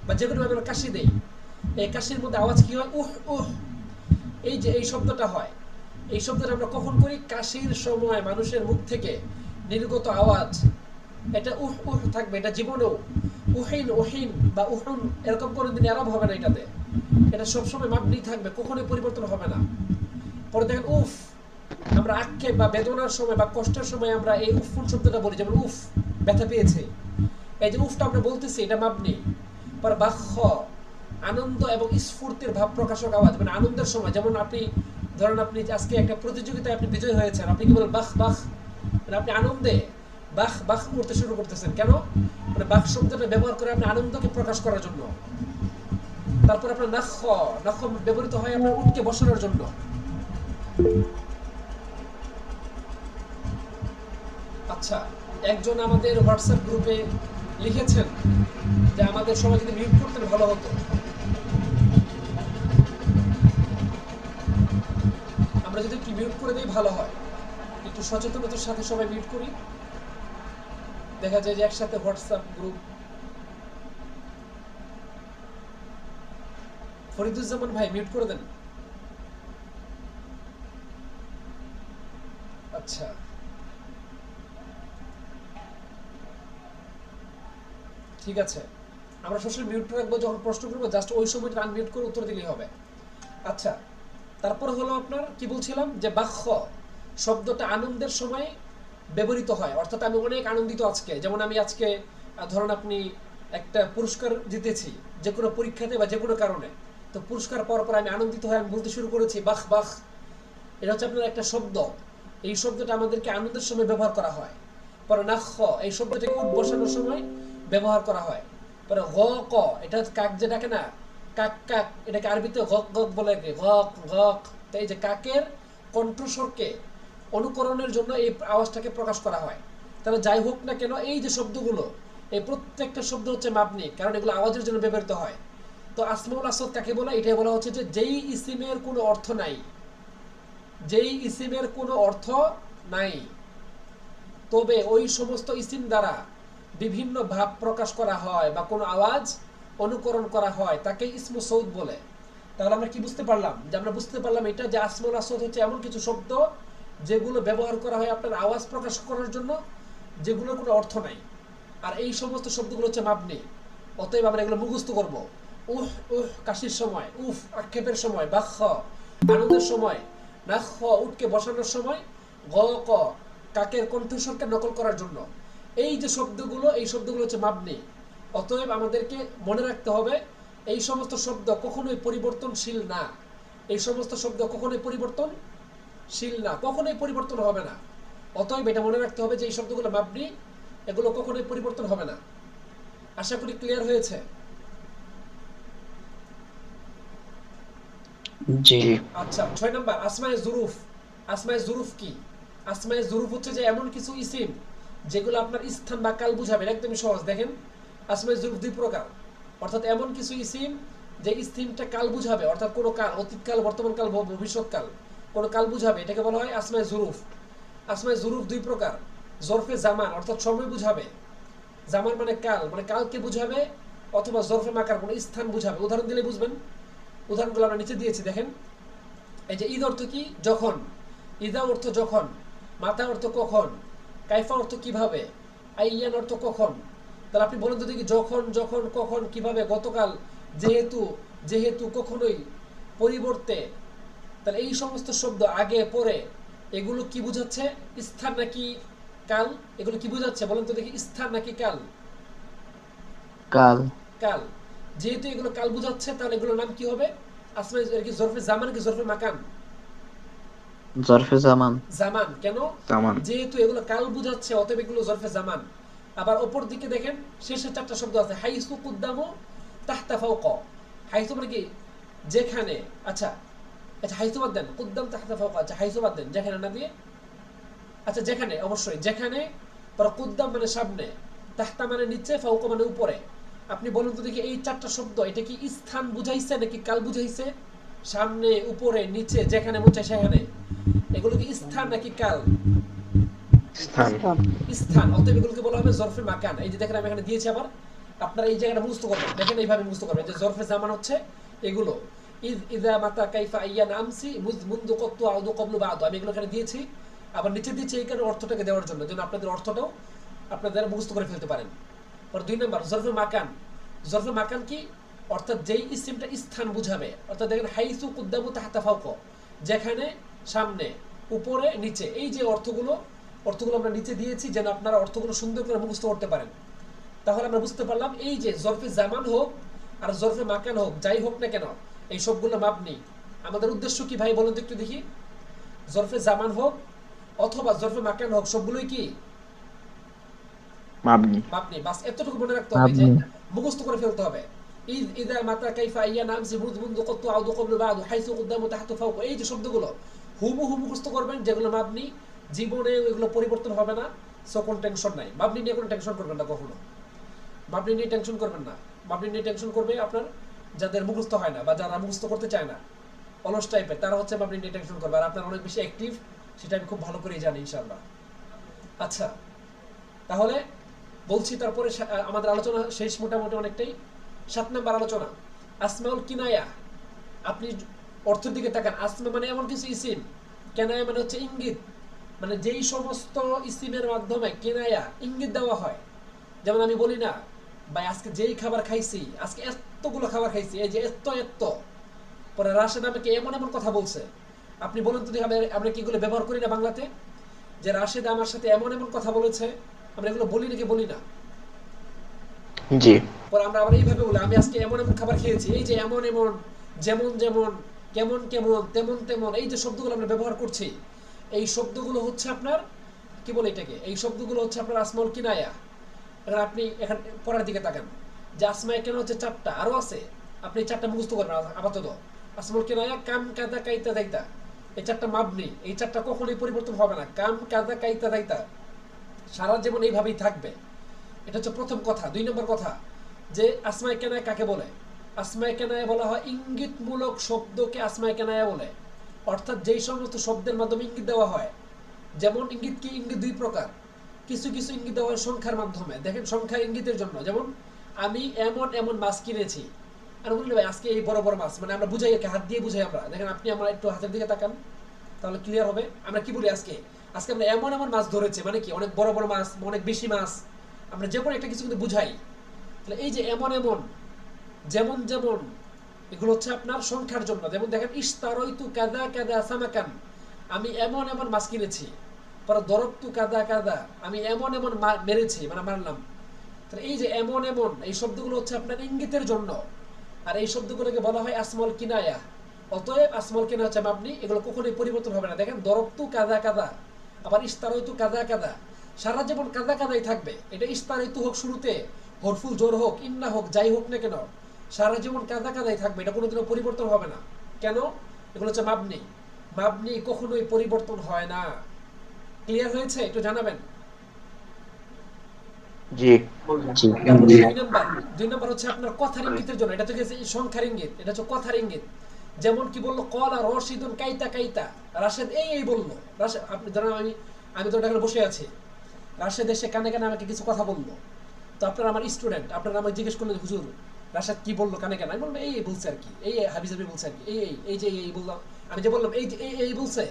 বা যে কোনো আমরা কাশি দেই, এই কাশির মধ্যে আওয়াজ কি হয়? উহ উহ, এই যে এই শব্দটা হয়, এই শব্দটা আমরা কখন করি? কাশির সময় মানুষের মুখ থেকে নির্গত আওয়াজ, এটা উহ উহ থাকবে, এটা জীবনেও উহিন উহিন বা উহুন এরকম কোনোদিন এরব হবে না এটাতে, এটা সবসময় মাবনি থাকবে, কখনোই পরিবর্তন হবে না। পরে দেখেন উফ, আমরা আক্ষেপ বা বেদনার সময় বা কষ্টের সময় আমরা এই উফুন শব্দটা বলি, যেমন উফ, ব্যথা পেয়েছে, এই যে উফটা আমরা বলতেছি, এটা মাবনি। পর বাক্ষ, আনন্দ এবং স্ফূর্তির ভাব প্রকাশক আওয়াজ, মানে আনন্দের সময়, যেমন আপনি ধরেন আপনি আজকে একটা প্রতিযোগিতায় আপনি বিজয় হয়েছেন, আপনি কি বলেন? বাহ বাহ, মানে আপনি আনন্দে বাহ বাহ করতে শুরু করতেছেন। কেন? মানে বাহ শব্দটা ব্যবহার করে আপনি আনন্দকে প্রকাশ করার জন্য। তারপর আপনার নাখ, নাখ ব্যবহৃত হয় আপনার উঠকে বসানোর জন্য। আচ্ছা, একজন আমাদের হোয়াটসঅ্যাপ গ্রুপে লিখেছেন যে আমাদের সবাই যদি মিউট করতেন ভালো হতো। আমরা যদি একটু মিউট করে দিই ভালো হয়, একটু সচেতনতার সাথে সবাই মিউট করি, দেখা যায় যে একসাথে হোয়াটসঅ্যাপ গ্রুপ। ফরিদুজ্জামান ভাই মিউট করে দেন। আচ্ছা, ঠিক আছে, আমরা সবসময় মিউট রাখবো, যখন প্রশ্ন করবো জাস্ট ওই সময়টা আনমিউট করে উত্তর দিলেই হবে। আচ্ছা, তারপর হলো আপনার কি বলছিলাম যে বাক্য শব্দটা আনন্দের সময় ব্যবহৃত হয়, অর্থাৎ আমি অনেক আনন্দিত আজকে, যেমন আমি আজকে ধরুন আপনি একটা পুরস্কার জিতেছি যে কোনো পরীক্ষাতে বা যে কোনো কারণে, তো পুরস্কার পাওয়ার পর আমি আনন্দিত হয়ে আমি বলতে শুরু করেছি বাহ বাহ। এটা হচ্ছে আপনার একটা শব্দ, এই শব্দটা আমাদেরকে আনন্দের সময় ব্যবহার করা হয়। পরে নাখ, এই শব্দটাকে উঠ বসানোর সময় ব্যবহার করা হয়। পরে গ ক, এটা কাক যে ডাকে না, কাক কাক, এটাকে আরবিতে গক গক বলে, গক গক। তো এই যে কাকের কণ্ঠস্বরকে অনুকরণের জন্য এই আওয়াজটাকে প্রকাশ করা হয়। তাহলে যাই হোক না কেন, এই যে শব্দগুলো, এই প্রত্যেকটা শব্দ হচ্ছে মাবনি, কারণ এগুলো আওয়াজের জন্য ব্যবহৃত হয়। তো আসমাউল আসাদ কাকে বলে? এটাই বলা হচ্ছে যে যেই ইসিমের কোনো অর্থ নাই, যেই ইসিমের কোনো অর্থ নাই, তবে ওই সমস্ত ইসিম দ্বারা বিভিন্ন ভাব প্রকাশ করা হয় বা কোনো আওয়াজ অনুকরণ করা হয়, তাকে ইসমু সৌদ বলে। তাহলে আমরা কি বুঝতে পারলাম? যে আমরা বুঝতে পারলাম এটা যে আসমাউল আসাদ হচ্ছে এমন কিছু শব্দ যেগুলো ব্যবহার করা হয় আপনার আওয়াজ প্রকাশ করার জন্য, যেগুলোর কোনো অর্থ নাই। আর এই সমস্ত শব্দগুলো হচ্ছে মাবনি, অতএব আমরা এগুলো মুখস্থ করব। উহ উহ কাশির সময়, উফ আক্ষেপের সময়, বাক্ষ আনন্দের সময়, নাখ উঠকে বসানোর সময়, গ ক কাকের কণ্ঠস্বরকে নকল করার জন্য। এই যে শব্দগুলো, এই শব্দগুলো হচ্ছে মাবনি। অতএব আমাদেরকে মনে রাখতে হবে এই সমস্ত শব্দ কখনোই পরিবর্তনশীল না, এই সমস্ত শব্দ কখনোই পরিবর্তনশীল না, কখনোই পরিবর্তন হবে না। অতএব এটা মনে রাখতে হবে যে এই শব্দগুলো মাবনি, এগুলো কখনোই পরিবর্তন হবে না। আশা করি ক্লিয়ার হয়েছে।
জি।
আচ্ছা, 6 নাম্বার আসমায়ে জুরুফ। আসমায়ে জুরুফ কি? আসমায়ে জুরুফ হচ্ছে যে এমন কিছু ইসিম যেগুলো আপনার স্থান বা কাল বুঝাবে। একদমই সহজ, দেখেন আসমায়ে জুরুফ দুই প্রকার, অর্থাৎ এমন কিছু ইসিম যে ইসিমটা কাল বুঝাবে, অর্থাৎ কোনো কাল, অতীতকাল, বর্তমানকাল, ভবিষ্যৎকাল, কোনো কাল বুঝাবে, এটাকে বলা হয় আসমায়ে জুরুফ। আসমায়ে জুরুফ দুই প্রকার, জরফে জামান অর্থাৎ সময় বুঝাবে, জামান মানে কাল, মানে কালকে বুঝাবে, অথবা জরফে মাকার কোনো স্থান বুঝাবে। উদাহরণ দিলে বুঝবেন, উদাহরণগুলো আমরা নিচে দিয়েছি দেখেন। এই যে ঈদ অর্থ কি? যখন। ইদা অর্থ যখন, মাতা অর্থ কখন, কাইফা অর্থ কিভাবে, আইয়ান অর্থ কখন। তাহলে আপনি বলেন তো দেখি, যখন যখন কখন কিভাবে, গতকাল, যেহেতু যেহেতু, কখনোই, পরিবর্তে। তাহলে এই সমস্ত শব্দ আগে পরে, এগুলো কি বুঝাচ্ছে? স্থান নাকি কাল? এগুলো কি বুঝাচ্ছে বলেন তো দেখি, স্থান নাকি কাল?
কাল।
কাল। যেহেতু এগুলো কাল বুঝাচ্ছে, তাহলে এগুলোর নাম কি হবে? আসলে এর কি জরফে জামান কি জরফে মাকান?
জরফে জামান।
জামান। কেন?
জামান।
যেহেতু এগুলো কাল বুঝাচ্ছে, অতএব এগুলো জরফে জামান। আবার অপর দিকে দেখেন, শেষে 4টা শব্দ আছে, হাইসু কুদ্দামু তাহতা ফাওকা। হাইসু মানে কি? যেখানে। আচ্ছা আচ্ছা, হাইসু বাদ দেন, কুদ্দাম তাহতা ফাওকা, আচ্ছা হাইসু বাদ দেন, যেখানে না দিয়ে, আচ্ছা যেখানে, অবশ্যই যেখানে। পরে কুদ্দাম মানে সামনে, তাহতা মানে নিচে, ফাওকা মানে উপরে। আপনি বলুন তো দেখি, এই 4টা শব্দ এটা কি স্থান বুঝাইছে নাকি কাল বুঝাইছে? সামনে, উপরে, নিচে, যেখানে মন চায় সেখানে, এগুলো কি স্থান নাকি কাল?
স্থান।
স্থান। অতএব এগুলোকে বলা হবে জরফে মাকান। এই যে দেখেন আমি এখানে দিয়েছি, আবার আপনারা এই জায়গাটা মুখস্থ করবেন, দেখেন এইভাবে মুখস্থ করবেন যে জরফে জামান হচ্ছে এগুলো। ইদ ইদা মাতা কাইফা আইয়ান আমসি মুযমুনদু কত্তু আউদু ক্বাবলু বা'দু, আমি এগুলো এখানে দিয়েছি, আবার নিচে দিয়েছি এই কারণে অর্থটাকে দেওয়ার জন্য, যেন আপনাদের অর্থটাও আপনাদের মুখস্থ করে ফেলতে পারেন। পর 2 নাম্বার জরফে মাকান। জরফে মাকান কি? অর্থাৎ যেই ইসিমটা স্থান বুঝাবে, অর্থাৎ দেখেন হাইসু কুদ্দামু তাহতা ফাওকা, যেখানে, সামনে, উপরে, নিচে। এই যে অর্থগুলো আমরা নিচে দিয়েছি, যেন আপনারা অর্থগুলো সুন্দর করে মুখস্থ করতে পারেন। তাহলে আমরা বুঝতে পারলাম এই যে জরফে জামান হোক আর জরফে মাকান হোক, যাই হোক না কেন, এই সবগুলো মাবনি। আমাদের উদ্দেশ্য কি ভাই বলুন তো একটু দেখি? জরফে জামান হোক অথবা জরফে মাকান হোক, সবগুলোই কি
মাবনি।
মাবনি। বাস এতটুকু মনে রাখতে হবে, যে মুখস্থ করে ফেলতে হবে। ইদ ইদা মাতা কাইফা আইয়ান আমসি মুযমুনদু কত্তু আউদু ক্বাবলু বা'দু হাইসু কুদ্দামু তাহতু ফাওকা, এই যে শব্দগুলো হুবহু মুখস্থ করবেন, যেগুলো মাবনি, জীবনে এগুলো পরিবর্তন হবে না। সো কোনো টেনশন নাই, মাবনি নিয়ে কোনো টেনশন করবেন না কখনো, মাবনি নিয়ে টেনশন করবেন না। মাবনি নিয়ে টেনশন করবে আপনার যাদের মুখস্থ হয় না বা যারা মুখস্থ করতে চায় না, অলস টাইপের, তারা হচ্ছে মাবনি নিয়ে টেনশন করবে। আর আপনার অনেক বেশি অ্যাক্টিভ, সেটা আমি খুব ভালো করেই জানি ইনশাআল্লাহ। আচ্ছা, তাহলে বলছি, তারপরে আমাদের আলোচনা শেষ মোটামুটি অনেকটাই। 7 নম্বর আলোচনা, আসমাউল কিনায়া। আপনি অর্থের দিকে তাকান। আসমা মানে এমন কিছু ইসিম, কেনায়া মানে হচ্ছে ইঙ্গিত, মানে যেই সমস্ত ইসিমের মাধ্যমে কেনায়া ইঙ্গিত দেওয়া হয়। যেমন আমি বলি না ভাই আজকে যেই খাবার খাইছি, আজকে এতগুলো খাবার খাইছি, এই যে এত এত, পরে রাশেদ আমাকে এমন এমন কথা বলছে। আপনি বলেন তো আমরা কি এগুলো ব্যবহার করি না বাংলাতে, যে রাশেদ আমার সাথে এমন এমন কথা বলেছে, আমরা এগুলো বলি নাকি বলি না?
জি।
পরে আমরা আবার এইভাবে বলি আমি আজকে এমন এমন খাবার খেয়েছি, এই যে এমন এমন, যেমন যেমন, কেমন কেমন, তেমন তেমন, এই যে শব্দগুলো আমরা ব্যবহার করছি, এই শব্দগুলো হচ্ছে আপনার কি বলে এটাকে, এই শব্দগুলো হচ্ছে আপনার আসমাউল কিনায়া। এখন আপনি এখান পরের দিকে তাকান, যে আসমায়ে কেন হচ্ছে 4টা, আরো আছে, আপনি 4টা মুখস্থ করবেন আপাতত। আসমাউল কিনায়া কাম কাদা কাইতা দাইতা, এই 4টা মাবনি, এই 4টা কখনোই পরিবর্তন হবে না। কাম কাদা কাইতা দাইতা সারা জীবন এইভাবেই থাকবে। এটা হচ্ছে প্রথম কথা। 2 নম্বর কথা, যে আসমায়ে কেনায়া কাকে বলে? আসমায়ে কেনায়া বলা হয় ইঙ্গিতমূলক শব্দকে আসমায়ে কেনায়া বলে, অর্থাৎ যেই সমস্ত শব্দের মাধ্যমে ইঙ্গিত দেওয়া হয়। যেমন ইঙ্গিত কি, ইঙ্গিত 2 প্রকার। কিছু কিছু ইঙ্গিত দেওয়া হয় সংখ্যার মাধ্যমে। দেখেন সংখ্যার ইঙ্গিতের জন্য, যেমন আমি এমন এমন মাছ কিনেছি, আর বললি ভাই আজকে এই বড় বড় মাছ, মানে আমরা বুঝাই, হাত দিয়ে বুঝাই আমরা। দেখেন আপনি আমার একটু হাতের দিকে তাকান, তাহলে ক্লিয়ার হবে। আমরা কি বলি আজকে আজকে আমরা এমন এমন মাছ ধরেছি, মানে কি অনেক বড় বড় মাছ, অনেক বেশি মাছ, আমরা যে কোনো একটা কিছু কিন্তু বুঝাই। তাহলে এই যে এমন এমন, যেমন যেমন, এগুলো হচ্ছে আপনার সংখ্যার জন্য। যেমন দেখেন ইশতারাইতু কাযা কাযা সামাকান, আমি এমন এমন মাছ কিনেছি। পরে দরবতু কাযা কাযা, আমি এমন এমন মেরেছি, মানে মারলাম। তাহলে এই যে এমন এমন, এই শব্দগুলো হচ্ছে আপনার ইঙ্গিতের জন্য, আর এই শব্দগুলোকে বলা হয় আসমাউল কিনায়া। অতএব আসমাউল কিনায়া হচ্ছে মাবনি, এগুলো কখনোই পরিবর্তন হবে না। দেখেন দরবতু কাযা কাযা, আবার ইশতারাইতু কাযা কাযা, সারা জীবন কাযা কাযাই থাকবে। এটা ইশতারাইতু হোক শুরুতে, হরফুল জোর হোক, ইন্না হোক, যাই হোক না কেন, সারা জীবন কাদা কাদাই থাকবে, এটা কোনোদিনও পরিবর্তন হবে না। কেন? এগুলো হচ্ছে মাবনি, মাবনি কখনোই পরিবর্তন হয় না। ক্লিয়ার হয়েছে? একটু জানাবেন।
জি। জি।
2 নম্বর হচ্ছে আপনার কথার ইঙ্গিতের জন্য। এটা তো গেছে সংখ্যার ইঙ্গিত, এটা হচ্ছে কথার ইঙ্গিত। যেমন কি বললো, কলা রশিদুন কাইতা কাইতা, রাশেদ এই বললো। রাশেদ, আপনি ধরেন আমি তো এখানে বসে আছি, রাশেদ এসে কানে কানে আমাকে কিছু কথা বললো। তো আপনারা আমার স্টুডেন্ট, আপনারা আমাকে জিজ্ঞেস করলেন হুজুর রাশেদ কি বললো কানে কানে, আমি বললাম এই বলছে আর কি, এই হাবিজাবি বলছে আর কি, এই যে এই বললাম, আমি যে বললাম এই যে এই বলছে,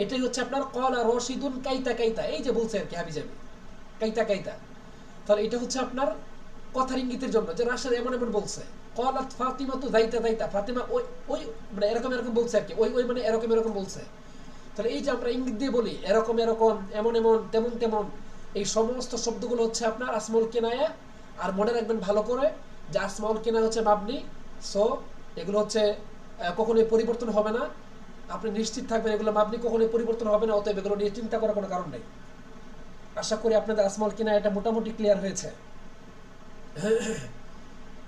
এটাই হচ্ছে আপনার কলা রশিদুন কাইতা কাইতা, এই যে বলছে আর কি হাবিজাবি, কাইতা কাইতা। তাহলে এটা হচ্ছে আপনার কথার ইঙ্গিতের জন্য, যে রাশেদ এমন এমন বলছে। কলাত ফাতিমা তো দাইতা দাইতা, ফাতিমা ওই ওই মানে এরকম এরকম বলছে আর কি, ওই ওই মানে এরকম এরকম বলছে। তাহলে এই যে আমরা ইঙ্গিত দিয়ে বলি এরকম এরকম, এমন এমন, তেমন তেমন, এই সমস্ত শব্দগুলো হচ্ছে আপনার আসমাউল কিনায়া। আর মনে রাখবেন ভালো করে যে আসমাউল কিনায়া হচ্ছে মাবনি, সো এগুলো হচ্ছে কখনোই পরিবর্তন হবে না। আপনি নিশ্চিত থাকবেন এগুলো মাবনি কখনোই পরিবর্তন হবে না, অতএব এগুলো নিয়ে চিন্তা করার কোনো কারণ নেই। আশা করি আপনাদের আসমাউল কিনায়া এটা মোটামুটি ক্লিয়ার হয়েছে।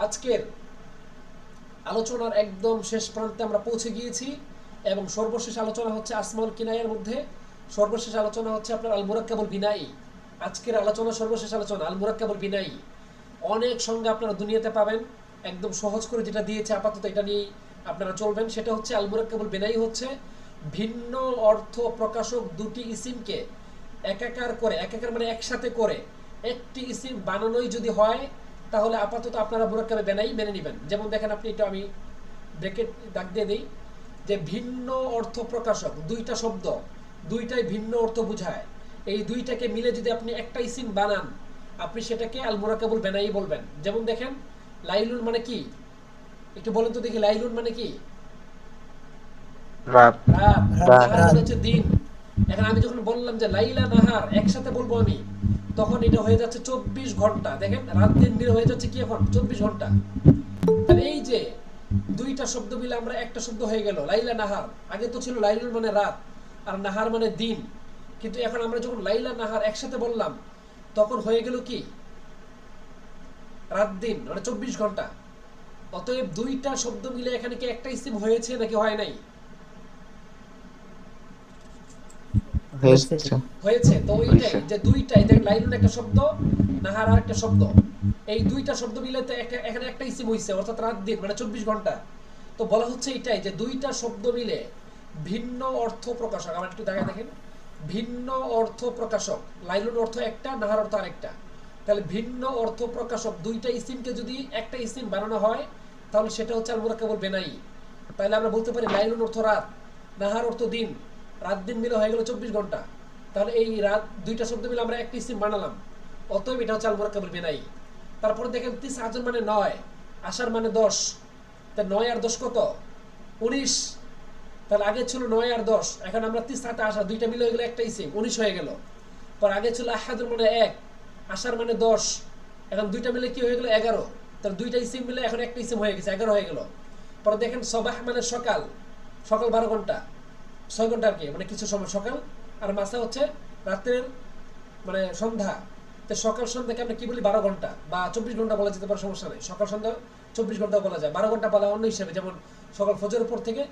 আজকের আলোচনার একদম শেষ প্রান্তে আমরা পৌঁছে গিয়েছি, এবং সর্বশেষ আলোচনা হচ্ছে আসমাউল কিনায়ার মধ্যে সর্বশেষ আলোচনা হচ্ছে আপনার আল মুরাক্কাবুল বিনাই। আজকের আলোচনা সর্বশেষ আলোচনা আল মুরাক্কাবুল বিনাই। অনেক সংজ্ঞা আপনারা দুনিয়াতে পাবেন, একদম সহজ করে যেটা দিয়েছে আপাতত এটা নিয়েই আপনারা চলবেন। সেটা হচ্ছে আল মুরাক্কাবুল বিনাই হচ্ছে ভিন্ন অর্থ প্রকাশক দুটি ইসিমকে একাকার করে, একাকার মানে একসাথে করে একটি ইসিম বানানোই যদি হয়, তাহলে আপাতত আপনারা মুরাক্কাবে বিনাই মেনে নেবেন। যেমন দেখেন, আপনি এটা আমি ব্র্যাকেট দাগ দিয়ে দিই, যে ভিন্ন অর্থ প্রকাশক, দুইটা শব্দ, দুইটাই ভিন্ন অর্থ বুঝায়, এই দুইটাকে মিলে যদি আপনি একটা ইসিম বানান, আপনি সেটাকে আল মুরাক্কাবুল বিনাই বলবেন। যেমন দেখেন, লাইলুন মানে কি, একটু বলেন তো দেখি, লাইলুন মানে কি?
রাত।
রাত।
রাত।
নাহার মানে হচ্ছে দিন। এখন আমি যখন বললাম যে লাইলা নাহার একসাথে বলবো আমি, তখন এটা হয়ে যাচ্ছে 24 ঘন্টা। দেখেন রাত দিন মিলে হয়ে যাচ্ছে কি এখন 24 ঘন্টা। তাহলে এই যে দুইটা শব্দ মিলে আমরা একটা শব্দ হয়ে গেল লাইলা নাহার। আগে তো ছিল লাইলুন মানে রাত আর নাহার মানে দিন, কিন্তু এখন আমরা যখন লাইলা নাহার একসাথে বললাম, তখন হয়ে গেল কি রাত দিন, মানে 24 ঘন্টা। অতএব দুইটা শব্দ মিলে এখানে কি একটা ইসিম হয়েছে নাকি হয় নাই?
হয়েছে।
হয়েছে। তো ওইটাই যে দুইটাই দেখেন, লাইলুন একটা শব্দ, নাহার আর একটা শব্দ, এই দুইটা শব্দ মিলে তো এখানে একটা ইসিম হইছে, অর্থাৎ রাত দিন মানে 24 ঘন্টা। তো বলা হচ্ছে এটাই যে দুইটা শব্দ মিলে ভিন্ন অর্থ প্রকাশক। আমার একটু দেখা দেখেন, ভিন্ন অর্থ প্রকাশক, লাইলুন অর্থ একটা, নাহার অর্থ আরেকটা। তাহলে ভিন্ন অর্থ প্রকাশক দুইটা ইসিমকে যদি একটা ইসিম বানানো হয় তাহলে সেটা হচ্ছে আল মুরাক্কাবুল বিনাই। তাহলে আমরা বলতে পারি লাইলুন অর্থ রাত, নাহার অর্থ দিন, রাত দিন মিলে হয়ে গেল 24 ঘন্টা। তাহলে এই রাত দুইটা শব্দ মিলে আমরা একটা ইসিম বানালাম, অতএব এটা হচ্ছে আল মুরাক্কাবুল বিনাই। তারপরে দেখেন তিসআতুন মানে 9, আশার মানে 10, তা 9 আর 10 কত? 19। তাহলে আগে ছিল 9 আর 10, এখন আমরা তিসআতে আশা দুইটা মিলে হয়ে গেল একটা ইসিম, 19 হয়ে গেল। পর আগে ছিল আহাদুর মানে 1, আশার মানে 10, এখন দুইটা মিলে কি হয়ে গেল? 11। তাহলে দুইটা ইসিম মিলে এখন একটা ইসিম হয়ে গেছে, 11 হয়ে গেল। পরে দেখেন সবাহ মানে সকাল, সকাল 12 ঘন্টা, 6 ঘন্টা আর কি, মানে কিছু সময় সকাল, আর মাসা হচ্ছে রাতের মানে সন্ধ্যা। তো সকাল সন্ধ্যাকে আমরা কি বলি? 12 ঘন্টা বা 24 ঘন্টা বলা যেতে পারে, সমস্যা নেই। সকাল সন্ধ্যা 24 ঘন্টা বলা যায়, 12 ঘন্টা বলা অন্য হিসেবে। যেমন সকাল ফজরের পর থেকে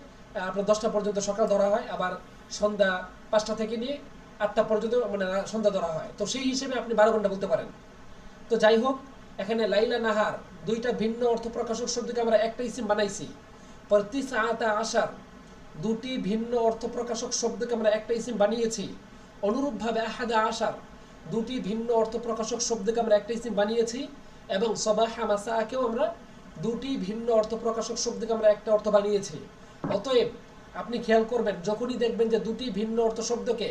আপনার 10টা পর্যন্ত সকাল ধরা হয়, আবার সন্ধ্যা 5টা থেকে নিয়ে 8টা পর্যন্ত মানে সন্ধ্যা ধরা হয়। তো সেই হিসেবে আপনি 12 ঘন্টা বলতে পারেন। তো যাই হোক, এখানে লাইলা নাহার দুইটা ভিন্ন অর্থ প্রকাশক শব্দকে আমরা একটা ইসিম বানাইছি। পরে তিসআতা আশার দুটি ভিন্ন অর্থ প্রকাশক শব্দকে আমরা একটা ইসিম বানিয়েছি। অনুরূপভাবে আহাদা আশার দুটি ভিন্ন অর্থ প্রকাশক শব্দকে আমরা একটা ইসিম বানিয়েছি। এবং সবাহা মাসাকেও আমরা দুটি ভিন্ন অর্থ প্রকাশক শব্দকে আমরা একটা অর্থ বানিয়েছি। অতএব আপনি খেয়াল করবেন, যখনই দেখবেন যে দুটি ভিন্ন অর্থ শব্দকে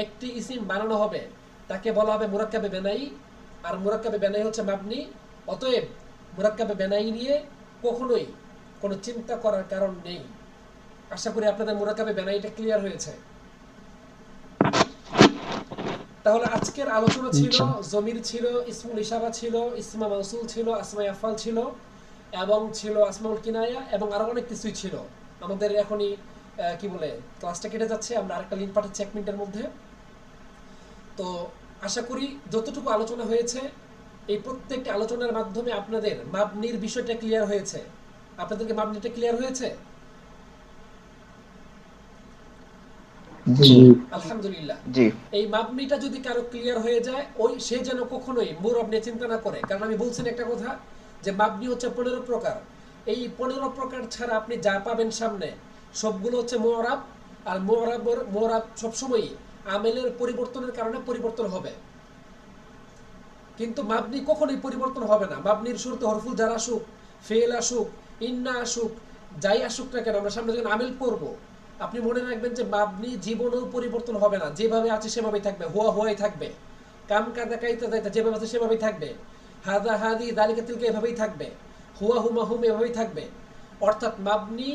একটি ইসিম বানানো হবে তাকে বলা হবে মুরাক্কাবে বেনাই, আর মুরাক্কাবে বেনাই হচ্ছে মাবনি। অতএব মুরাক্কাবে বেনাই নিয়ে কখনোই কোনো চিন্তা করার কারণ নেই। আশা করি আপনাদের মুরাক্কাবে বেনাইটা ক্লিয়ার হয়েছে। তাহলে আজকের আলোচনা ছিল জমির ছিল, ইসমুল ইশারা ছিল, ইসমা মাউসুল ছিল, আসমায়ে আফআল ছিল, এবং ছিল আসমাউল কিনায়া, এবং আরো অনেক কিছুই ছিল। আমাদের এখনই কি বলে ক্লাসটা কেটে যাচ্ছে, আমরা আরেকটা লিংক পাঠাচ্ছি 1 মিনিটের মধ্যে। তো আশা করি যতটুকু আলোচনা হয়েছে এই প্রত্যেকটা আলোচনার মাধ্যমে আপনাদের মাবনির বিষয়টা ক্লিয়ার হয়েছে। আপনাদেরকে মাবনিটা ক্লিয়ার হয়েছে? আলহামদুলিল্লাহ। এই মাবনিটা যদি কারো ক্লিয়ার হয়ে যায়, ওই সে যেন কখনোই মুরব নিয়ে চিন্তা না করে। কারণ আমি বলছি একটা কথা যে মাবনি হচ্ছে 15 প্রকার। এই 15 প্রকার ছাড়া আপনি যা পাবেন সামনে সবগুলো হচ্ছে মুরাব। আর মুরাব সবসময় আমেলের পরিবর্তনের কারণে পরিবর্তন হবে, কিন্তু মাবনি কখনোই পরিবর্তন হবে না। মাবনির শুরুতে হরফুল জার আসুক, ফেল আসুক, ইন্না আসুক, যাই আসুক না কেন, আমরা সামনে যখন আমেল করব আপনি মনে রাখবেন যে মাবনি জীবনেও পরিবর্তন হবে না, যেভাবে আছে সেভাবেই থাকবে, হুয়া হুয়াই থাকবে, কাম কাদা কাইতা দাইতা যেভাবে আছে সেভাবেই থাকবে, হাদা হাদি দালিকা তিলকা এভাবেই থাকবে, হুয়া হুমা হুম এভাবেই থাকবে। অর্থাৎ মাবনি